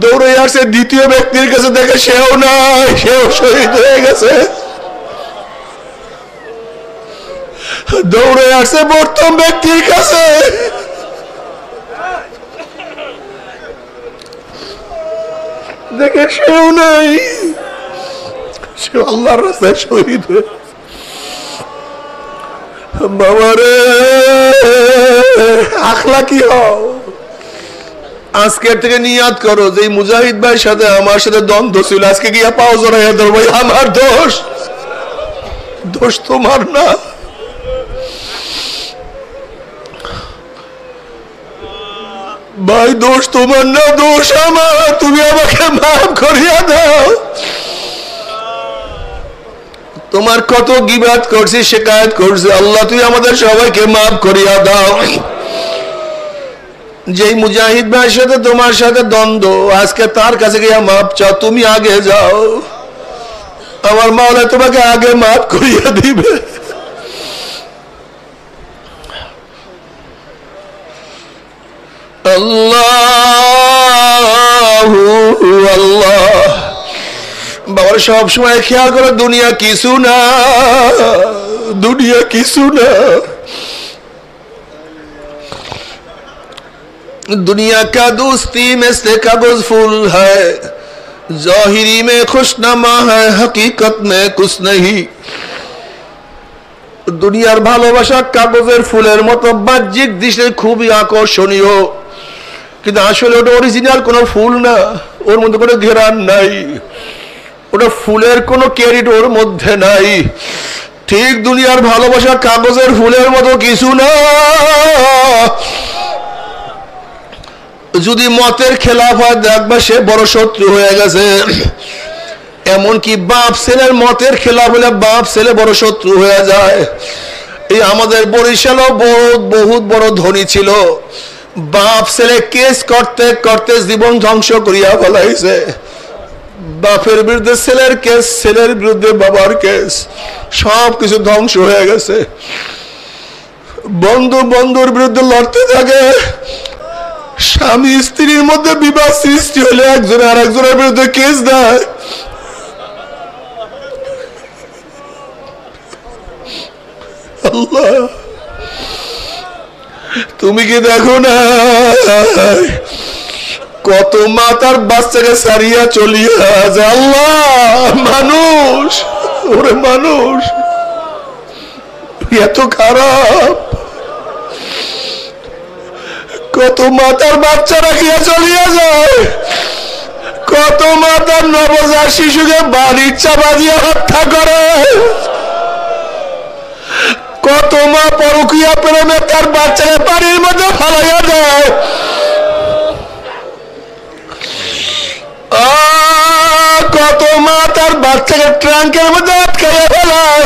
দৌড়ে আসছে দ্বিতীয় ব্যক্তির কাছে, দেখে সেও নাই, সেও শহীদ হয়ে গেছে। দৌড়ে আসছে প্রথম ব্যক্তির কাছে, দেখে সেও নাই, সে আল্লাহর রাস্তায় শহীদ হয়ে। বাবারে আখলাকি হও। আজকের থেকে নিয়াত করো যে মুজাহিদ ভাইয়ের সাথে আমার সাথে দ্বন্দ্ব ছিল, আজকে গিয়া পাও জড়াইয়া ধরো, ভাই আমার দোষ, দোষ তোমার না। ভাই দোষ তোমার না, দোষ আমার, তুমি আমাকে মাফ করিয়া দাও। তোমার কত গীবাত করছি, শিকায়েত করছি, আল্লাহ তুই আমাদের সবাইকে মাফ করিয়া দাও। যেই মুজাহিদ ভাইয়ের সাথে তোমার সাথে দ্বন্দ্ব, আজকে তার কাছে গিয়া মাফ চাও, তুমি আগে যাও, আমার মাওলা তোমাকে আগে মাফ করিয়া দিবে। আল্লাহু আল্লাহ। বাবার সব সময় খেয়াল করে, দুনিয়া কিছু না, দুনিয়া কিছু না। दुनिया का दोस्ती में से कागज फूल है, जाहिरी में खुशनमा है, हकीकत में कुछ नहीं। দুনিয়ার ভালোবাসা কাগজের ফুলের মতো, বাহ্যিক দৃশ্যে খুবই আকর্ষণীয়, কিন্তু আসলে ওটা অরিজিনাল কোনো ফুল না, ওর মধ্যে কোনো ঘেরান নাই, ওটা ফুলের কোনো ক্যারিট ওর মধ্যে নাই। ঠিক দুনিয়ার ভালোবাসা কাগজের ফুলের মতো কিছু না। যদি মতের খেলাফ হয়, দেখবা সে বড় শত্রু হয়ে গেছে। এমনকি বাপ ছেলের মতের খেলাফ হলে বাপ ছেলে বড় শত্রু হয়ে যায়। এই আমাদের বরিশালও বহুত বড় ধনী ছিল, বাপ ছেলে কেস করতে করতে জীবন ধ্বংস করিয়া ফেলাইছে। বাপের বিরুদ্ধে ছেলের কেস, ছেলের বিরুদ্ধে বাবার কেস, সবকিছু ধ্বংস হয়ে গেছে। বন্ধু বন্ধুর বিরুদ্ধে লড়তে থাকে, স্বামী স্ত্রীর মধ্যে বিবাদ সৃষ্টি হলে একজন আর একজনের বিরুদ্ধে কেস দেয়। আল্লাহ, তুমি কি দেখো না কত মা তার বাচ্চাকে সারিয়া চলিয়া যায়? আল্লাহ, মানুষ, ওরে মানুষ এত খারাপ। কত মা তার বাচ্চা রাখিয়া চলিয়া যায়, কত মা তার নবজাত শিশুকে বাড়ির চাপা দিয়ে হত্যা করে, কত মা পরকীয়া প্রেমে তার বাচ্চাকে বাড়ির মধ্যে ফালাইয়া দেয়, কত মা তার বাচ্চাকে ট্রাঙ্কের মধ্যে আটকাইয়া ফেলায়।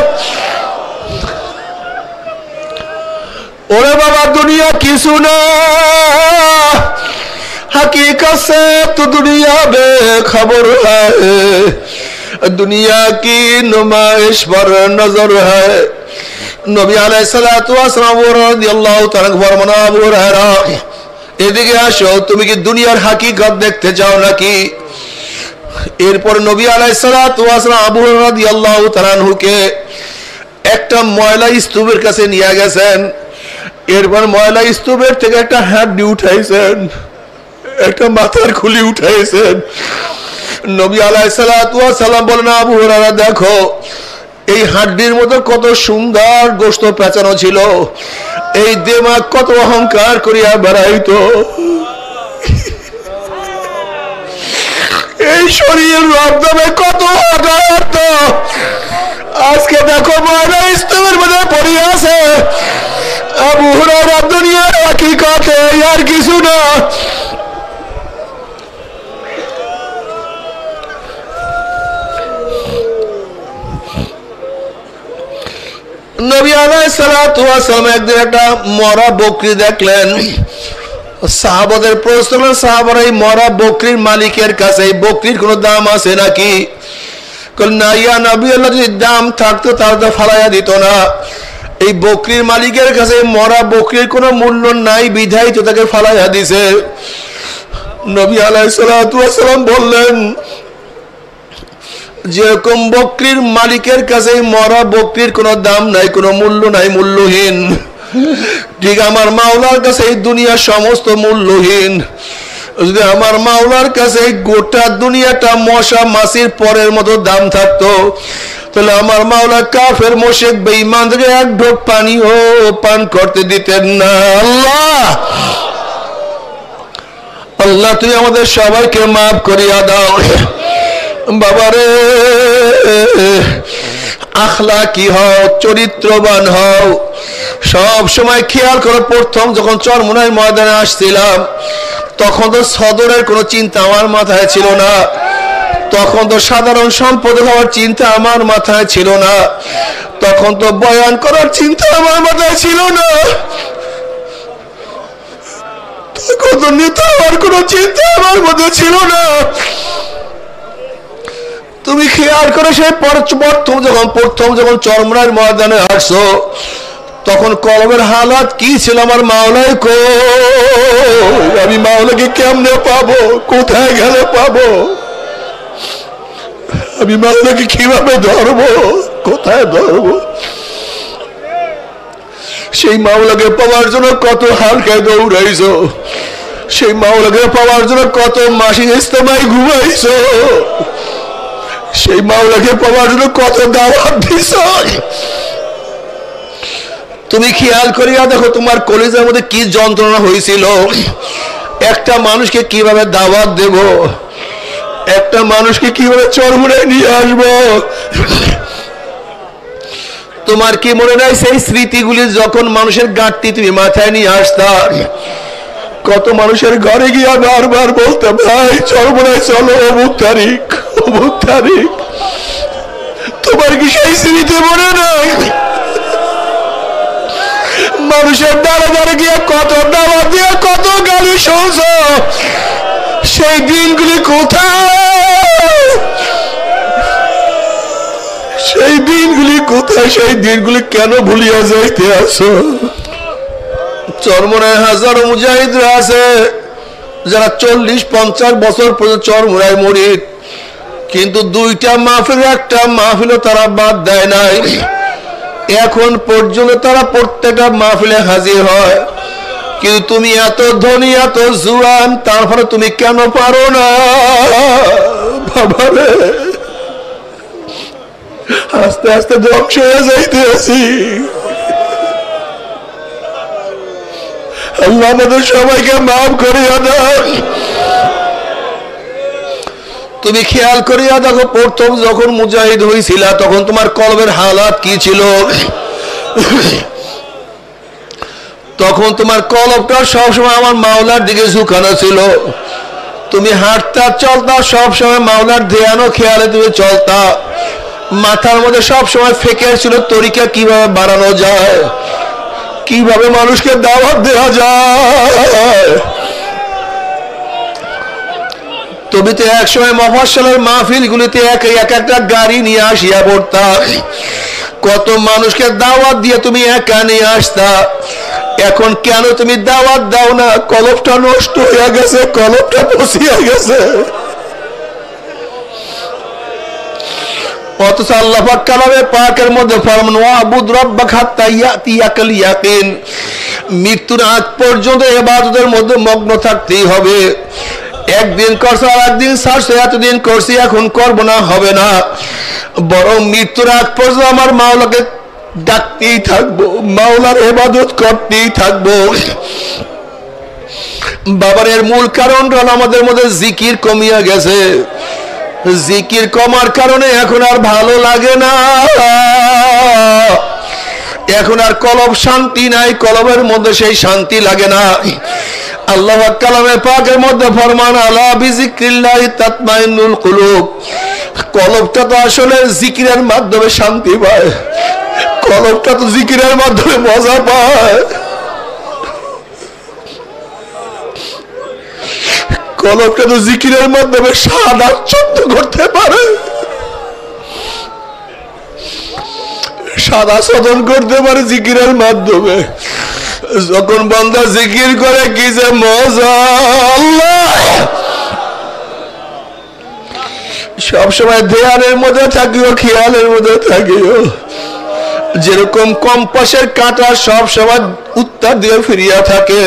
ওরে বাবা, দুনিয়া কিছু না, हकीकत से तो दुनिया बेखबर है, दुनिया की नुमाइश पर नजर है। नबी अलैहिस्सलातु वस्सलाम রাদিয়াল্লাহু তাআলা বর্ণনা আবু হুরায়রা, এদিকে আসো, তুমি কি দুনিয়ার হাকিকত দেখতে চাও নাকি? এরপর নবী আলাইহিসসালাতু ওয়াসসালাম আবু হুরায়রা রাদিয়াল্লাহু তাআলা আনহুকে একটা ময়লা স্তূপের কাছে নিয়ে গেছেন। এরপর ময়লা স্তূপের থেকে একটা হাড্ডি উঠাইছেন, একটা মাথার খুলি উঠাইছেন। নবী আলাইহিসসালাতু ওয়াসসালাম বলেন, আবু হুরায়রা দেখো, এই হাড্ডির মধ্যে কত সুন্দর গোশত পেঁচানো ছিল, এই দিমাগ কত অহংকার করিয়া বেড়াইতো, এই শরীর রক্তমে কত আঘাত, আজকে দেখো ময়লা স্তূপের মধ্যে পড়ে আছে। আবু হুরায়রা, দুনিয়ার হাকিকত আর কিছু না। নবী আলাইহিসসালাতু ওয়াসসালাম একদিন একটা মরা বকরি দেখলেন। সাহাবাদের প্রশ্ন করলেন, সাহাবারা, এই মরা বকরির মালিকের কাছে এই বকরির কোনো দাম আছে নাকি? না ইয়া নবী আল্লাহ, যদি দাম থাকতো তাহলে তো ফালাইয়া দিত না। এই বকরির মালিকের কাছে মরা বকরির কোনো মূল্য নাই, বিধায় তো তাকে ফালাইয়া দিছে। নবী আলাইহিসসালাতু ওয়াসসালাম বললেন, যেরকম বকরির মালিকের কাছে মরা বকরির কোনো দাম নাই, কোনো মূল্য নাই, মূল্যহীন, ঠিক আমার মাওলার কাছে এই দুনিয়া সমস্ত মূল্যহীন। যদি আমার মাওলার কাছে গোটা দুনিয়াটা মশা মাছির পরের মতো দাম থাকতো, তাহলে আমার মাওলা কাফের মুশরিক বেঈমানদেরকে এক ঢোক পানিও পান করতে দিতেন না। আল্লাহ, আল্লাহ, তুমি আমাদের সবাইকে মাফ করিয়া দাও। বাবারে, আখলাকি হও, চরিত্রবান হও। সব সময় খেয়াল করো, প্রথম যখন চরমোনাই ময়দানে আসছিলাম তখন তো সদরের কোনো চিন্তা আমার মাথায় ছিল না, তখন তো সাধারণ সম্পদ হওয়ার চিন্তা আমার মাথায় ছিল না, তখন তো বয়ান করার চিন্তা আমার মাথায় ছিল না, তখন তো নেতা হওয়ার কোনো চিন্তা আমার মধ্যে ছিল না। তুমি খেয়াল করে সেই প্রথম যখন চরমোনাইয়ের ময়দানে আসছো তখন কলমের হালাত কি ছিল? আমার মাওলাই কই? আমি মাওলাকে কেমনে পাবো? কোথায় গেলে পাবো? আমি মাওলাকে কিভাবে ধরবো? কোথায় ধরবো? সেই মাওলাকে পাওয়ার জন্য কত হালকায় দৌড়াইছো, সেই মাওলাকে পাওয়ার জন্য কত মাসিক ইস্তেমায় ঘুমাইছো, সেই মাওলাকে পাওয়ার জন্য কত দাওয়াত দিছ। তুমি খেয়াল করিয়া দেখো তোমার কলিজার মধ্যে কি যন্ত্রণা হয়েছিল। একটা মানুষকে কিভাবে দাওয়াত দেব, একটা মানুষকে কিভাবে চরমোনায় নিয়ে আসবো। তোমার কি মনে নাই সেই স্মৃতিগুলি যখন মানুষের গাঁটটি তুমি মাথায় নিয়ে আসতা? কত মানুষের ঘরে গিয়া বারবার বলতে, ভাই চরমোনায় চলো, অমুক তারিখ, অমুক তারিখ। তোমার কি সেই স্মৃতি মনে নাই? মানুষের দ্বারা দ্বারা গিয়ে কত দাওয়াত দিয়ে কত গালি শুনছ, সেই দিনগুলি কোথায়? সেই দিনগুলি কোথায়? সেই দিনগুলি কেন ভুলিয়া যাইতে আছো? চরমোনায় হাজারো মুজাহিদরা আছে যারা 40-50 বছর পর্যন্ত চরমোনায় মুরিদ, কিন্তু 2টা মাহফিল, একটা মাহফিলও তারা বাদ দেয় নাই। এখন পর্যন্ত তারা প্রত্যেকটা মাহফিলে হাজির হয়। কিন্তু তুমি এত ধনী, এত জুয়ান, তারপরে তুমি কেন পারো না? বাবারে, আস্তে আস্তে ধ্বংস হয়ে যাইতে আছি। আল্লাহ আমাদের সবাইকে মাফ করিয়া দেন। তুমি খেয়াল করিয়া দেখো, প্রথম যখন মুজাহিদ হয়েছিল তখন তোমার কলবের হালাত কি ছিল? তখন তোমার কলবটা সবসময় আমার মাওলার দিকে ঝুঁকানো ছিল। তুমি হাঁটতা চলতা সবসময় মাওলার ধ্যানও খেয়ালে তুমি চলতা। মাথার মধ্যে সবসময় ফিকির ছিল তরিকা কিভাবে বাড়ানো যায়, কিভাবে মানুষকে দাওয়াত দেওয়া যায়। তুমি তো একসময় মফস্বলের মাহফিল গুলিতে এক একটা গাড়ি নিয়ে আসিয়া পড়তা, কত মানুষকে দাওয়াত দিয়ে তুমি একা নিয়ে আসতা। এখন কেন তুমি দাওয়াত দাও না? কলবটা নষ্ট হয়ে গেছে, কলবটা পচিয়া গেছে। অথচ আল্লাহ পাক কালামে পাকের মধ্যে ফরমান, ওয়াবুদ রাব্বাকা হাত্তা ইয়াতিয়াকাল ইয়াকিন, মৃত্যুর আগ পর্যন্ত ইবাদতের মধ্যে মগ্ন থাকতেই হবে। একদিন করছো আর একদিন ছাড়ছো, এতদিন করছি এখন করবো না, হবে না। বরং মৃত্যুর আগ পর্যন্ত আমার মাওলাকে ডাকতেই থাকবো, মাওলার ইবাদত করতেই থাকবো। বাবার এর মূল কারণ হলো আমাদের মধ্যে জিকির কমিয়া গেছে। জিকির কমার কারণে এখন আর ভালো লাগে না, এখন আর কলব শান্তি নাই, কলবের মধ্যে সেই শান্তি লাগে না। আল্লাহ কালামে পাকের মধ্যে ফরমান, আলা বিজিক্রিল্লাহি তাতমাইন্নুল কুলুব। কলবটা তো আসলে জিকিরের মাধ্যমে শান্তি পায়, কলবটা তো জিকিরের মাধ্যমে মজা পায়। কলবটা তো জিকিরের মাধ্যমে স্বাদ আচ্ছন্ন করতে পারে, স্বাদ আস্বাদন করতে পারে জিকিরের মাধ্যমে। যখন বান্দা জিকির করে কি যে মজা! আল্লাহ সবসময় ধ্যানের মধ্যে থাকিও, খেয়ালের মধ্যে থাকিও। যেরকম কম্পাসের কাঁটা সবসময় উত্তর দিকে ফিরিয়া থাকে,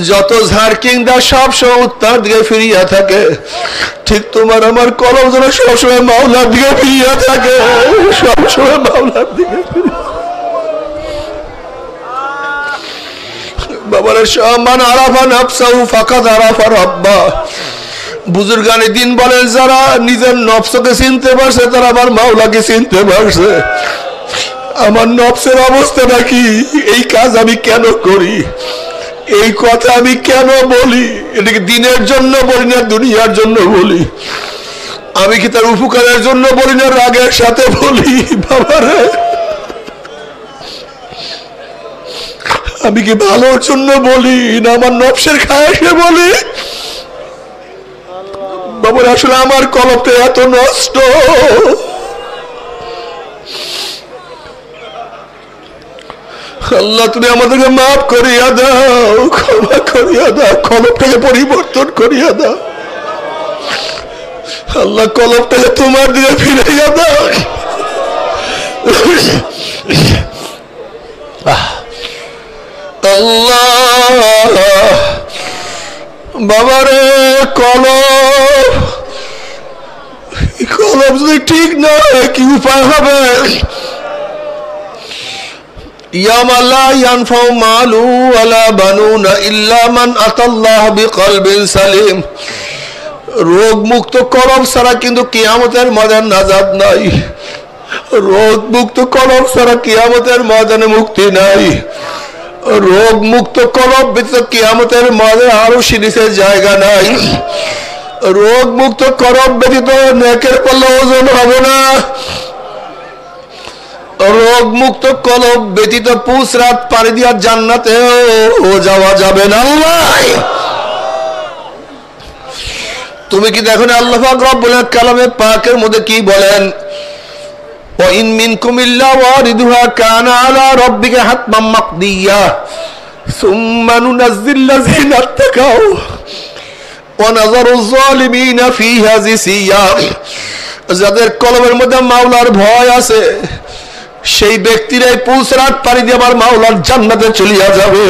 যত ঝাড়কিংদা সবসময় উত্তর দিকে ফিরিয়া থাকে, ঠিক তোমার আমার কলম যেন সবসময় মাওলার দিকে ফিরিয়া থাকে, সবসময় মাওলার দিকে ফিরিয়া। বাবার সম্মান আরাফা নফসাহু ফাকাদ আরাফা রাব্বা। বুজুর্গানে দিন বলেন, যারা নিজের নফসকে চিনতে পারছে তারা আমার মাওলাকে চিনতে পারছে। আমার নফসের অবস্থাটা কি? এই কাজ আমি কেন করি, এই কথা আমি কেন বলি? এটাকে দিনের জন্য বলি না দুনিয়ার জন্য বলি? আমি কি তার উপকারের জন্য বলি না রাগের সাথে বলি? বাবারে, আমি কি ভালোর জন্য বলি না আমার নফসের খায়াসে বলি? বাবার আসলে আমার কলবটা এত নষ্ট। আল্লাহ তুমি আমাদেরকে মাফ করিয়া দাও, ক্ষমা করিয়া দাও, কলবটাকে পরিবর্তন করিয়া দাও। আল্লাহ কলবটাকে তোমার দিকে ফিরাইয়া দাও। আল্লাহ বাবারে, কলব যদি ঠিক না হয় কি উপায় হবে? ইয়াওমা লা ইয়ানফাউ মালু ওয়ালা বানুনা ইল্লা মান আতাল্লাহ বিকলবিন সালিম। রোগ মুক্ত কলব ছাড়া কিন্তু কিয়ামতের ময়দানে নাজাত নাই। রোগ মুক্ত কলব ছাড়া কিয়ামতের ময়দানে মুক্তি নাই। রোগ মুক্ত কলব ব্যতীত কিয়ামতের ময়দানে আরো সিরিসের জায়গা নাই। রোগ মুক্ত কলব ব্যতীত নেকের পাল্লা ওজন হবে না। রোগ মুক্ত কলব ব্যতীত পুষ রাত পাড়ি দিয়া জান্নাতেও যাওয়া যাবে না। তুমি কি দেখো না আল্লাহ পাক রব্বুল কালামে পাকের মধ্যে কি বলেন? وإن منكم إلا واردها كان على ربك حتما مقضيا ثم ننزل الذين اتقوا ونذر الظالمين فيها جثيا। যাদের কলবের মধ্যে মাওলার ভয় আছে সেই ব্যক্তিরাই পুলসরাত পাড়ি দিয়ে আবার মাওলার জান্নাতে চলিয়া যাবে।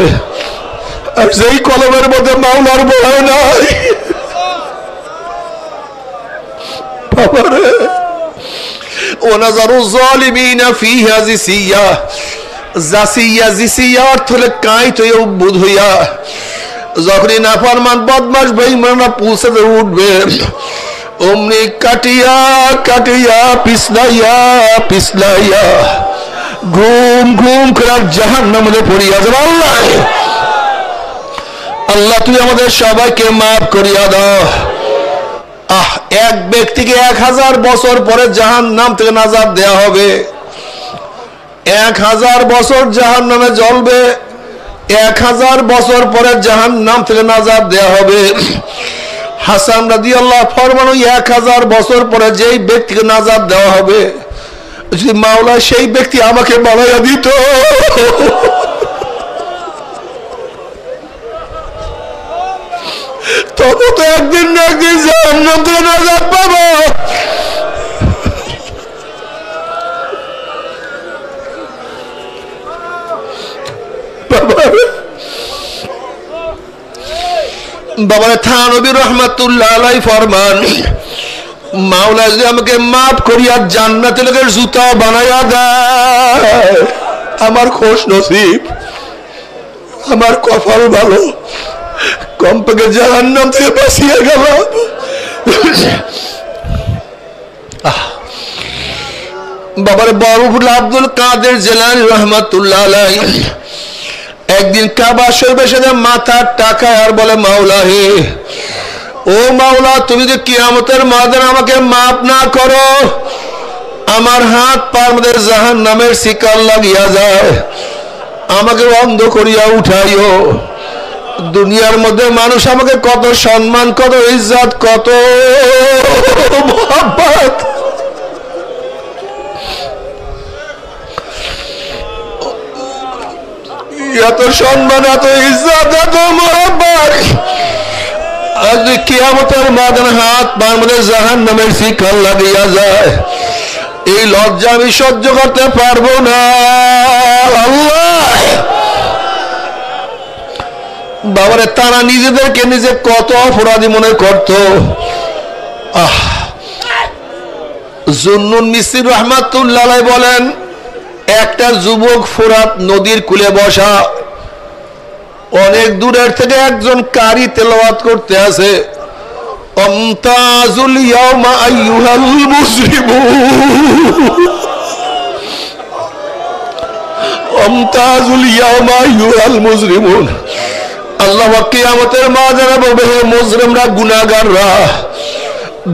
আর যেই কলবের মধ্যে মাওলার ভয় নাই বাবারে ওয়ানাজারু যালিমিনা ফিহা জিসিয়া। জাসিয়া জিসিয়া অর্থ হলো কাঁইট হয়ে উদ্ভুত হইয়া যখনই নাফরমান বদমাশ বেঈমানরা পুলসরাতে উঠবে অমনি কাটিয়া কাটিয়া পিছলাইয়া পিছলাইয়া ঘুম ঘুম করে জাহান্নামে পড়িয়া যাবে। আল্লাহ আল্লাহ তুই আমাদের সবাইকে মাফ করিয়া দাও। এক ব্যক্তিকে 1000 বছর পরে জাহান্নাম থেকে নাজাত দেয়া হবে। 1000 বছর জাহান্নামে জ্বলবে, 1000 বছর পরে জাহান্নাম থেকে নাজাত দেয়া হবে। হাসান রাদিয়াল্লাহু ফরমান 1000 বছর পরে যেই ব্যক্তিকে নাজাত দেওয়া হবে যদি মাওলা সেই ব্যক্তি আমাকে বানাইয়া দিত তবে তো একদিন না একদিন জাহান্নাম থেকে নাজাত পাবো। বাবা থানবী রহমাতুল্লাহ আলাইহি ফরমান মাওলা যদি আমাকে মাফ করিয়া জান্নাতের লোকের জুতা বানাইয়া দেয় আমার খুশ নসিব, আমার কপাল ভালো, কমপক্ষে জাহান্নাম থেকে বাঁচিয়ে গেলাম। বাবার বাবুল আব্দুল কাদের জিলানী রহমাতুল্লাহ আলাইহি একদিন কাবা শরীফের সাথে মাথার টাকা আর বলে মাওলা হে ও মাওলা তুমি যদি কিয়ামতের ময়দানে আমাকে মাফ না করো আমার হাত পার মধ্যে জাহান্নামের শিকল লাগিয়া যায়, আমাকে অন্ধ করিয়া উঠাইও। দুনিয়ার মধ্যে মানুষ আমাকে কত সম্মান কত ইজ্জত কত মহব্বত এত সম্মান এত ইজ্জত এত মহব্বত আজ কিয়ামতের ময়দানে হাত পার মধ্যে জাহান্নামের শিকল লাগিয়া যায়, এই লজ্জা আমি সহ্য করতে পারবো না। আল্লাহ বাবারে তারা নিজেদেরকে নিজে কত অপরাধী মনে করত। জুন্নুন মিসরি রহমাতুল্লাহ আলাইহি বলেন একটা যুবক ফোরাত নদীর কূলে বসা, অনেক দূরের থেকে একজন কারি তেলাওয়াত করতে আছে আমতাজুল ইয়াউমা আইয়ুহাল মুজরিমুন আমতাজুল ইয়াউমা আইয়ুহাল মুজরিমুন। আল্লাহ কিয়ামতের ময়দানে বলবে হে মুজরিমরা গুনাহগাররা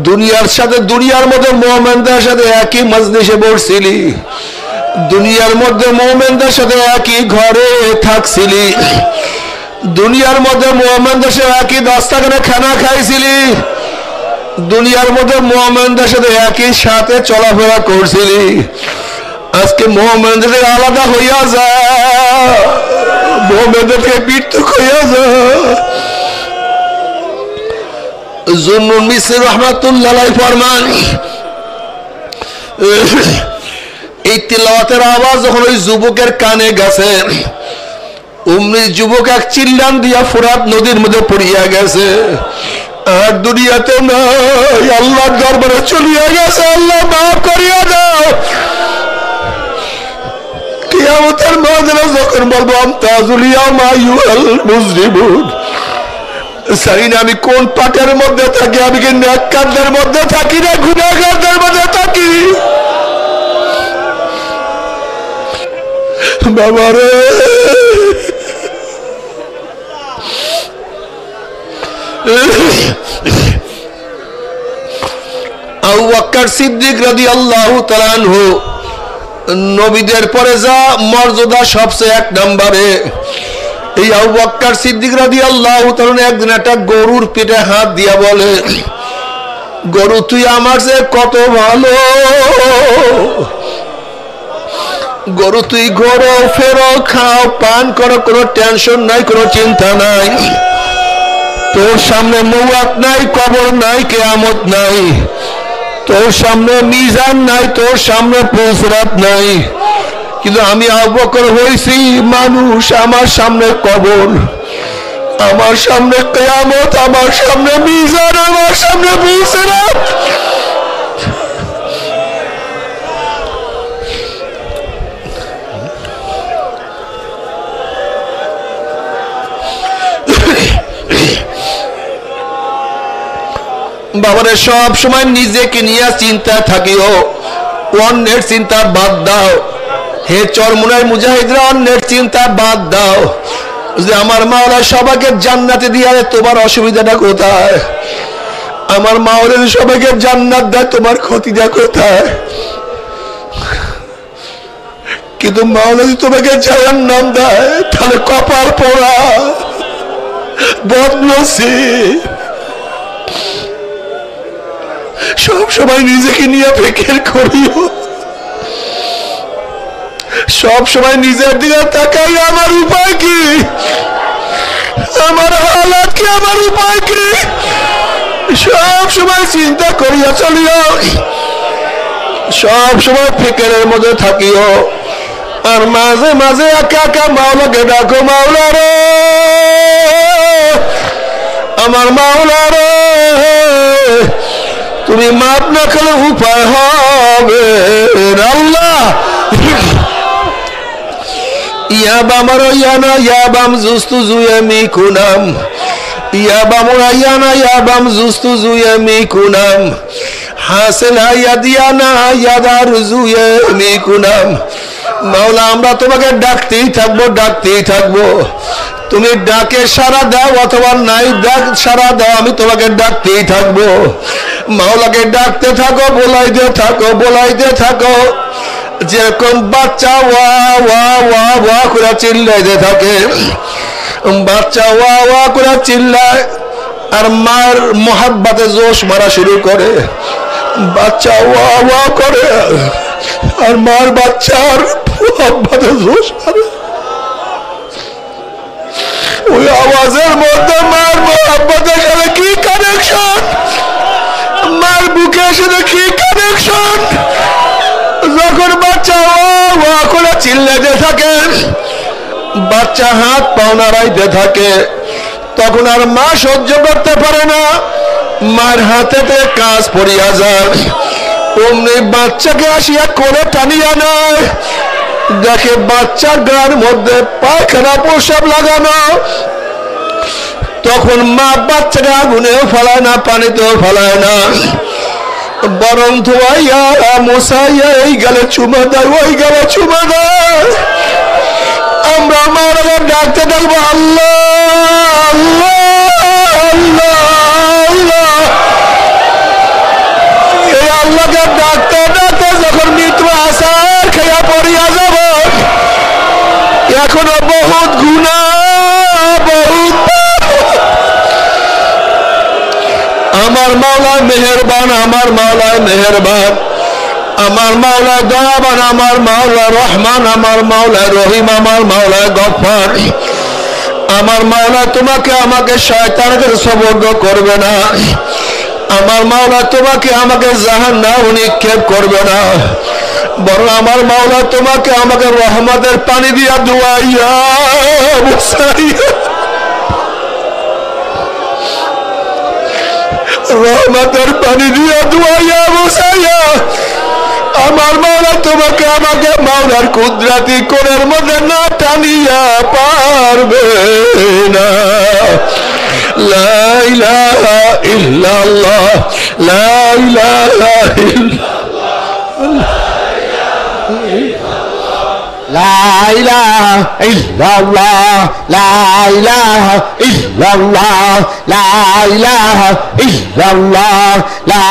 দুনিয়ার সাথে দুনিয়ার মধ্যে মুমিনদের সাথে একই মজলিসে বসছিলি, দুনিয়ার মধ্যে মুমিনদের সাথে একই ঘরে থাকছিলি, দুনিয়ার মধ্যে মুমিনদের সাথে একই দস্তরখানে খানা খাইছিলি, দুনিয়ার মধ্যে মুমিনদের সাথে একই সাথে চলাফেরা করছিলি, আজকে মুমিনদের আলাদা হইয়া যায়, মুমিনদেরকে পৃথক হইয়া যায়। জুন্নুন মিসরি রাহমাতুল্লাহ আলাইহি ফরমান এই তিলাওয়াতের আওয়াজ যখন ওই যুবকের কানে গেছে অমনি যুবক এক চিল্লান দিয়া ফোরাত নদীর মধ্যে পড়িয়া গেছে, আর দুনিয়াতে নাই, আল্লাহর দরবারে চলিয়া গেছে। আল্লাহ মাফ করিয়া দাও। কিয়ামতের ময়দানে যখন বলবো আমতাজুল ইয়াউমা আইয়ুহাল মুজরিমুন, জানি না আমি কোন পাটের মধ্যে থাকি, আমি কি নেককারদের মধ্যে থাকি না গুনাহগারদের মধ্যে থাকি। বাবারে আবু বকর সিদ্দিক রাদিয়াল্লাহু তাআলা আনহু নবীদের পরে যা মর্যাদা সবচেয়ে এক নম্বরে, এই আবু বকর সিদ্দিক রাদিয়াল্লাহু তাআলা একদিন একটা গরুর পেটে হাত দিয়া বলে গরু তুই আমার চেয়ে কত ভালো, গরু তুই ঘোরো ফেরো খাও পান করো, কোনো টেনশন নাই, কোনো চিন্তা নাই। তোর সামনে মওয়াত নাই, কবর নাই, কিয়ামত নাই, তোর সামনে মিজান নাই, তোর সামনে পুসরাত নাই। কিন্তু আমি আবু বকর হইছি মানুষ, আমার সামনে কবর, আমার সামনে কিয়ামত, আমার সামনে মিজান, আমার সামনে পুসরাত। বাবারে সব সময় নিজেকে নিয়ে চিন্তা থাকিও, অন্যের চিন্তা বাদ দাও। হে চরমুনার মুজাহিদরা, অন্যের চিন্তা বাদ দাও। যে আমার মাওলা সবাইকে জান্নাতে দিয়ে, তোমার অসুবিধাটা কোথায়? আমার মাওলা সবাইকে জান্নাত দেয়, তোমার ক্ষতিটা কোথায়? কিন্তু মাওলা যদি তোমাকে জাহান্নাম দেয়, তাহলে কপাল পোড়া, বদনসিব। সব সময় নিজেকে নিয়ে ফিকির করিও, সব সময় নিজের দিকে তাকাই, আমার উপায় কি, আমার হালাত কি, আমার উপায় কি, সব সময় চিন্তা করিয়া চলিও, সব সময় ফিকিরের মধ্যে থাকিও। আর মাঝে মাঝে একা একা মাওলাকে ডাকো, মাওলা রে, আমার মাওলা রে, তুমি মাপ না করলে উপায় হবে আল্লাহ। ইয়াবাম রায়ানা ইয়াবাম জুস্তু জুয়ামি কুনাম, ইয়াবাম রায়ানা ইয়াবাম জুস্তু জুয়ামি কুনাম, হাসিল ইয়াদিয়ানা ইয়াদার জুয়ামি কুনাম। মাওলা আমরা তোমাকে ডাকতেই থাকবো, ডাকতেই থাকবো। তুমি ডাকে সারা দাও অথবা নাই ডাক সারা দাও, আমি তোমাকে ডাকতেই থাকবো। মাওলাকে ডাকতে থাকো, বলাইতে থাকো, বলাইতে থাকো। যেরকম বাচ্চা ওয়া ওয়া ওয়া ওয়া করে চিল্লাইতে থাকে, বাচ্চা ওয়া ওয়া করে চিল্লায় আর মার মোহাব্বতে জোশ মারা শুরু করে। বাচ্চা ওয়া ওয়া করে আর মার বাচ্চার মোহাব্বতে জোশ মারে। ওই আওয়াজের মধ্যে মার মোহাব্বতের সাথে কি কানেকশন, মার বুকের সাথে কি কানেকশন। যখন বাচ্চা ওয়া করে চিল্লাতে থাকে, বাচ্চা হাত পাও নাড়াইতে থাকে, তখন আর মা সহ্য করতে পারে না, মার হাতেতে কাজ পড়িয়া যায়। অমনি বাচ্চাকে আসিয়া কোলে টানিয়া নেয়, দেখে বাচ্চার গার মধ্যে পায়খানা প্রসাব লাগানো। তখন মা বাচ্চাকে আগুনেও ফেলায় না, পানিতেও ফেলায় না, বরং ধোয়াইয়া মশাইয়া এই গালে চুমা দেয়, ওই গালে চুমা দেয়। আমরা মাওলাকে ডাকতে থাকবো, আল্লাহ আল্লাহ আল্লাহ আল্লাহ। এই আল্লাহকে ডাকতে ডাকতে যখন মৃত্যু আসার খেয়া পড়িয়া যাব, এখনো বহুত গুনাহ, বহুত। আমার মাওলা মেহেরবান, আমার মাওলা মেহেরবান, আমার মাওলা দয়াবান, আমার মাওলা রহমান, আমার মাওলা রহিম, আমার মাওলা গফফার। আমার মাওলা তোমাকে আমাকে শয়তানের সবর্দ করবে না, আমার মাওলা তোমাকে আমাকে জাহান্নামে নিক্ষেপ করবে না, বরং আমার মাওলা তোমাকে আমাকে রহমতের পানি দিয়া ধুয়াইয়া মুছাইয়া, রহমতের পানি দিয়া ধুয়াইয়া মুছাইয়া। আমার মাওলা তোমাকে আমাকে মাওলার কুদরতি কোণের মধ্যে না টানিয়া পারবে না। লা ইলাহা ইল্লাল্লাহ, লা ইলাহা ইল্লাল্লাহ, লা ইলাহা ইল্লাল্লাহ, লা ইলাহা ইল্লাল্লাহ, লা ইলাহা ইল্লাল্লাহ, লা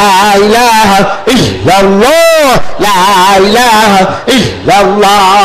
ইলাহা ইল্লাল্লাহ, লা ইলাহা ইল্লাল্লাহ।